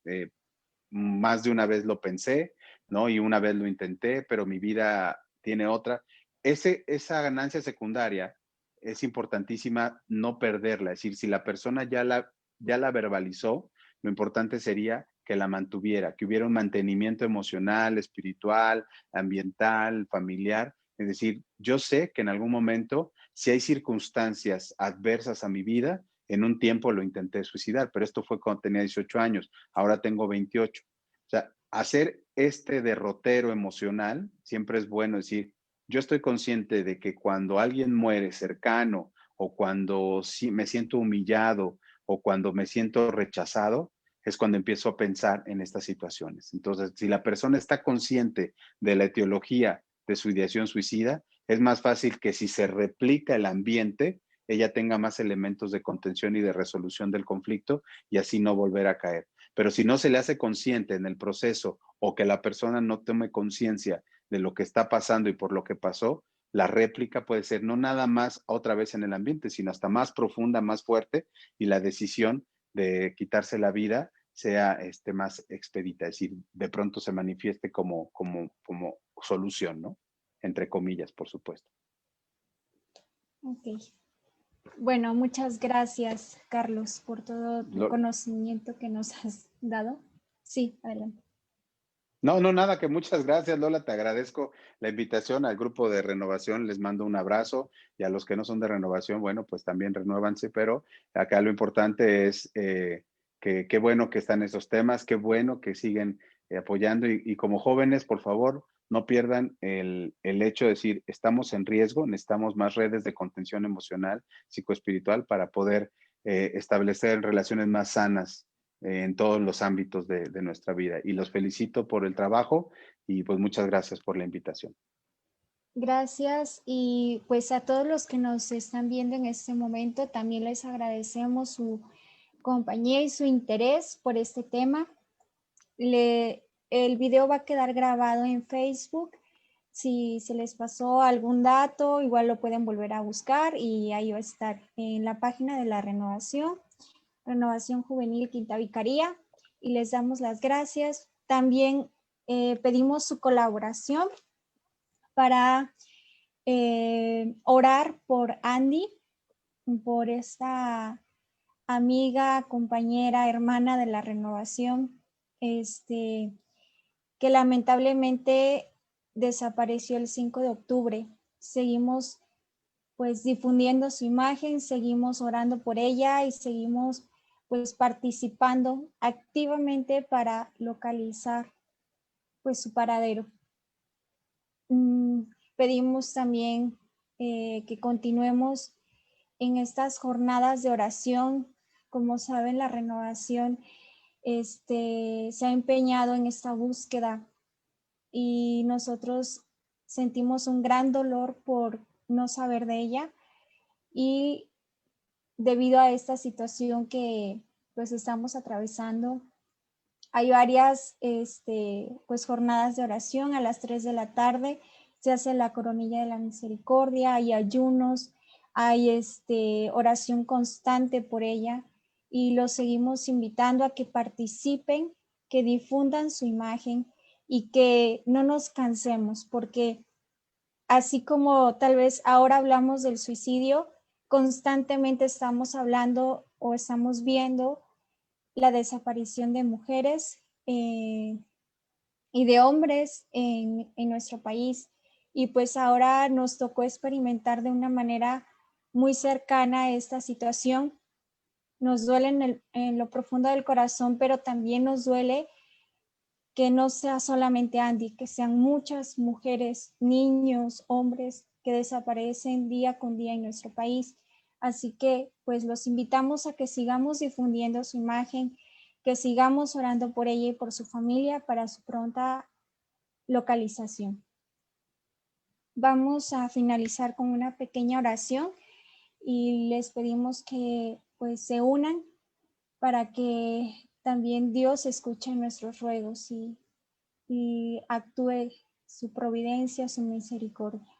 más de una vez lo pensé, ¿no? Y una vez lo intenté, pero mi vida tiene otra. Esa ganancia secundaria es importantísima no perderla. Es decir, si la persona ya la verbalizó, lo importante sería que la mantuviera, que hubiera un mantenimiento emocional, espiritual, ambiental, familiar. Es decir, yo sé que en algún momento, si hay circunstancias adversas a mi vida, en un tiempo lo intenté suicidar, pero esto fue cuando tenía 18 años, ahora tengo 28. O sea, hacer este derrotero emocional siempre es bueno. Decir, yo estoy consciente de que cuando alguien muere cercano, o cuando me siento humillado, o cuando me siento rechazado, es cuando empiezo a pensar en estas situaciones. Entonces, si la persona está consciente de la etiología de su ideación suicida, es más fácil que si se replica el ambiente, ella tenga más elementos de contención y de resolución del conflicto, y así no volver a caer. Pero si no se le hace consciente en el proceso, o que la persona no tome conciencia de lo que está pasando y por lo que pasó, la réplica puede ser no nada más otra vez en el ambiente, sino hasta más profunda, más fuerte, y la decisión de quitarse la vida sea más expedita, es decir, de pronto se manifieste como solución, ¿no? Entre comillas, por supuesto. Ok. Bueno, muchas gracias, Carlos, por todo tu conocimiento que nos has dado. Sí, adelante. No, nada, que muchas gracias, Lola. Te agradezco la invitación al grupo de Renovación. Les mando un abrazo, y a los que no son de Renovación, bueno, pues también renuévanse, pero acá lo importante es que qué bueno que están esos temas, qué bueno que siguen apoyando, y como jóvenes, por favor, no pierdan el hecho de decir, estamos en riesgo, necesitamos más redes de contención emocional, psicoespiritual, para poder establecer relaciones más sanas en todos los ámbitos de nuestra vida. Y los felicito por el trabajo, y pues muchas gracias por la invitación. Gracias, y pues a todos los que nos están viendo en este momento, también les agradecemos su compañía y su interés por este tema. El video va a quedar grabado en Facebook. Si se les pasó algún dato, igual lo pueden volver a buscar, y ahí va a estar en la página de la Renovación Juvenil Quinta Vicaría, y les damos las gracias. También pedimos su colaboración para orar por Andy, por esta amiga, compañera, hermana de la Renovación, que lamentablemente desapareció el 5 de octubre. Seguimos pues difundiendo su imagen, seguimos orando por ella, y seguimos pues participando activamente para localizar pues su paradero. Pedimos también que continuemos en estas jornadas de oración. Como saben, la Renovación se ha empeñado en esta búsqueda, y nosotros sentimos un gran dolor por no saber de ella, y debido a esta situación que pues estamos atravesando, hay varias pues jornadas de oración. A las 3 de la tarde se hace la coronilla de la misericordia, hay ayunos, hay oración constante por ella, y los seguimos invitando a que participen, que difundan su imagen, y que no nos cansemos, porque así como tal vez ahora hablamos del suicidio, constantemente estamos hablando o estamos viendo la desaparición de mujeres y de hombres en nuestro país. Y pues ahora nos tocó experimentar de una manera muy cercana esta situación. Nos duele en lo profundo del corazón, pero también nos duele que no sea solamente Andy, que sean muchas mujeres, niños, hombres que desaparecen día con día en nuestro país. Así que pues los invitamos a que sigamos difundiendo su imagen, que sigamos orando por ella y por su familia para su pronta localización. Vamos a finalizar con una pequeña oración, y les pedimos que pues se unan para que también Dios escuche nuestros ruegos y actúe su providencia, su misericordia.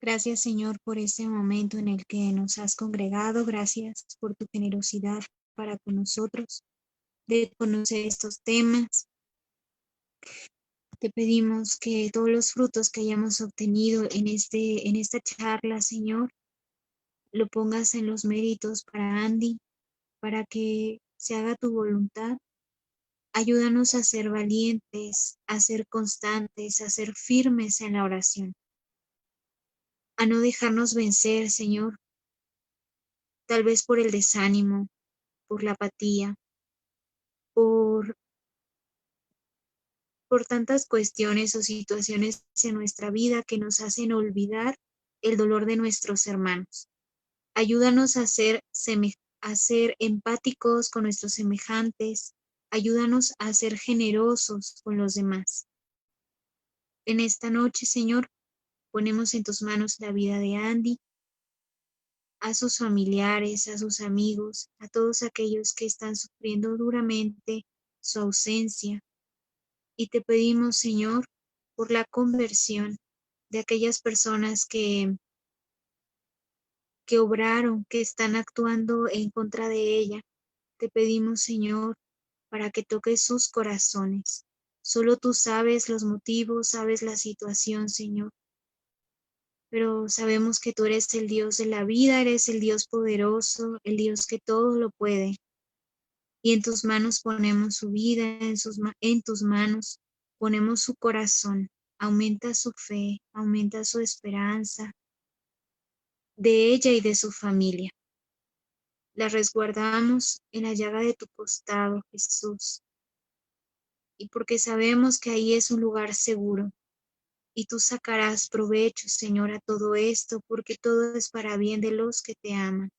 Gracias, Señor, por este momento en el que nos has congregado. Gracias por tu generosidad para con nosotros, de conocer estos temas. Te pedimos que todos los frutos que hayamos obtenido en esta charla, Señor, lo pongas en los méritos para Andy, para que se haga tu voluntad. Ayúdanos a ser valientes, a ser constantes, a ser firmes en la oración, a no dejarnos vencer, Señor, tal vez por el desánimo, por la apatía, por tantas cuestiones o situaciones en nuestra vida que nos hacen olvidar el dolor de nuestros hermanos. Ayúdanos a ser empáticos con nuestros semejantes. Ayúdanos a ser generosos con los demás. En esta noche, Señor, ponemos en tus manos la vida de Andy, a sus familiares, a sus amigos, a todos aquellos que están sufriendo duramente su ausencia. Y te pedimos, Señor, por la conversión de aquellas personas que obraron, que están actuando en contra de ella. Te pedimos, Señor, para que toques sus corazones. Solo tú sabes los motivos, sabes la situación, Señor. Pero sabemos que tú eres el Dios de la vida, eres el Dios poderoso, el Dios que todo lo puede. Y en tus manos ponemos su vida, en tus manos ponemos su corazón. Aumenta su fe, aumenta su esperanza de ella y de su familia. La resguardamos en la llaga de tu costado, Jesús. Y porque sabemos que ahí es un lugar seguro. Y tú sacarás provecho, Señor, a todo esto, porque todo es para bien de los que te aman.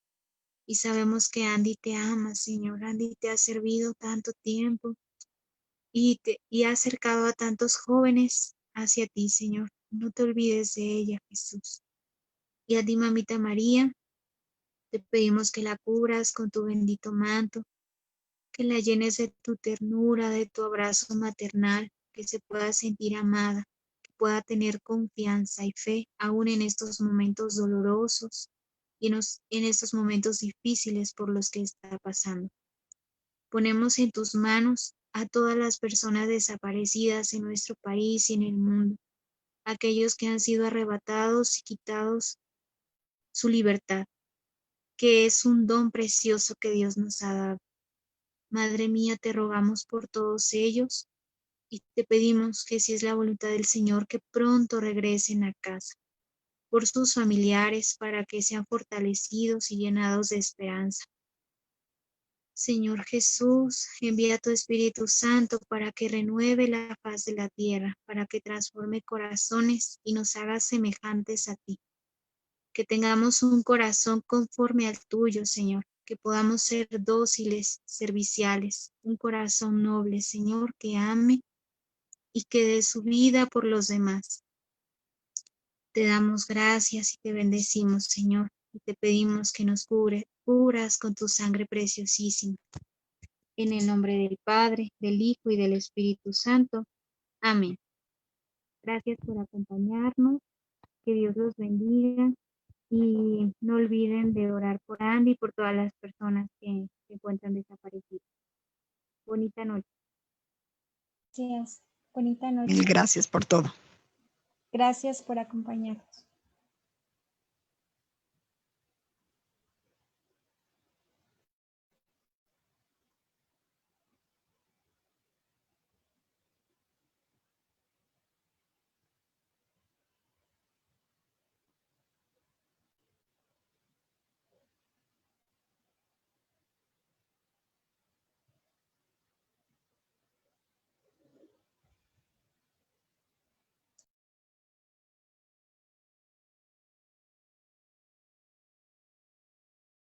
Y sabemos que Andy te ama, Señor. Andy te ha servido tanto tiempo y ha acercado a tantos jóvenes hacia ti, Señor. No te olvides de ella, Jesús. Y a ti, mamita María, te pedimos que la cubras con tu bendito manto, que la llenes de tu ternura, de tu abrazo maternal, que se pueda sentir amada, que pueda tener confianza y fe aún en estos momentos dolorosos y en estos momentos difíciles por los que está pasando. Ponemos en tus manos a todas las personas desaparecidas en nuestro país y en el mundo, aquellos que han sido arrebatados y quitados su libertad, que es un don precioso que Dios nos ha dado. Madre mía, te rogamos por todos ellos y te pedimos que, si es la voluntad del Señor, que pronto regresen a casa, por sus familiares, para que sean fortalecidos y llenados de esperanza. Señor Jesús, envía tu Espíritu Santo para que renueve la faz de la tierra, para que transforme corazones y nos haga semejantes a ti. Que tengamos un corazón conforme al tuyo, Señor, que podamos ser dóciles, serviciales, un corazón noble, Señor, que ame y que dé su vida por los demás. Te damos gracias y te bendecimos, Señor, y te pedimos que nos cubras con tu sangre preciosísima. En el nombre del Padre, del Hijo y del Espíritu Santo. Amén. Gracias por acompañarnos. Que Dios los bendiga. Y no olviden de orar por Andy y por todas las personas que se encuentran desaparecidas. Bonita noche. Gracias. Bonita noche. Mil gracias por todo. Gracias por acompañarnos.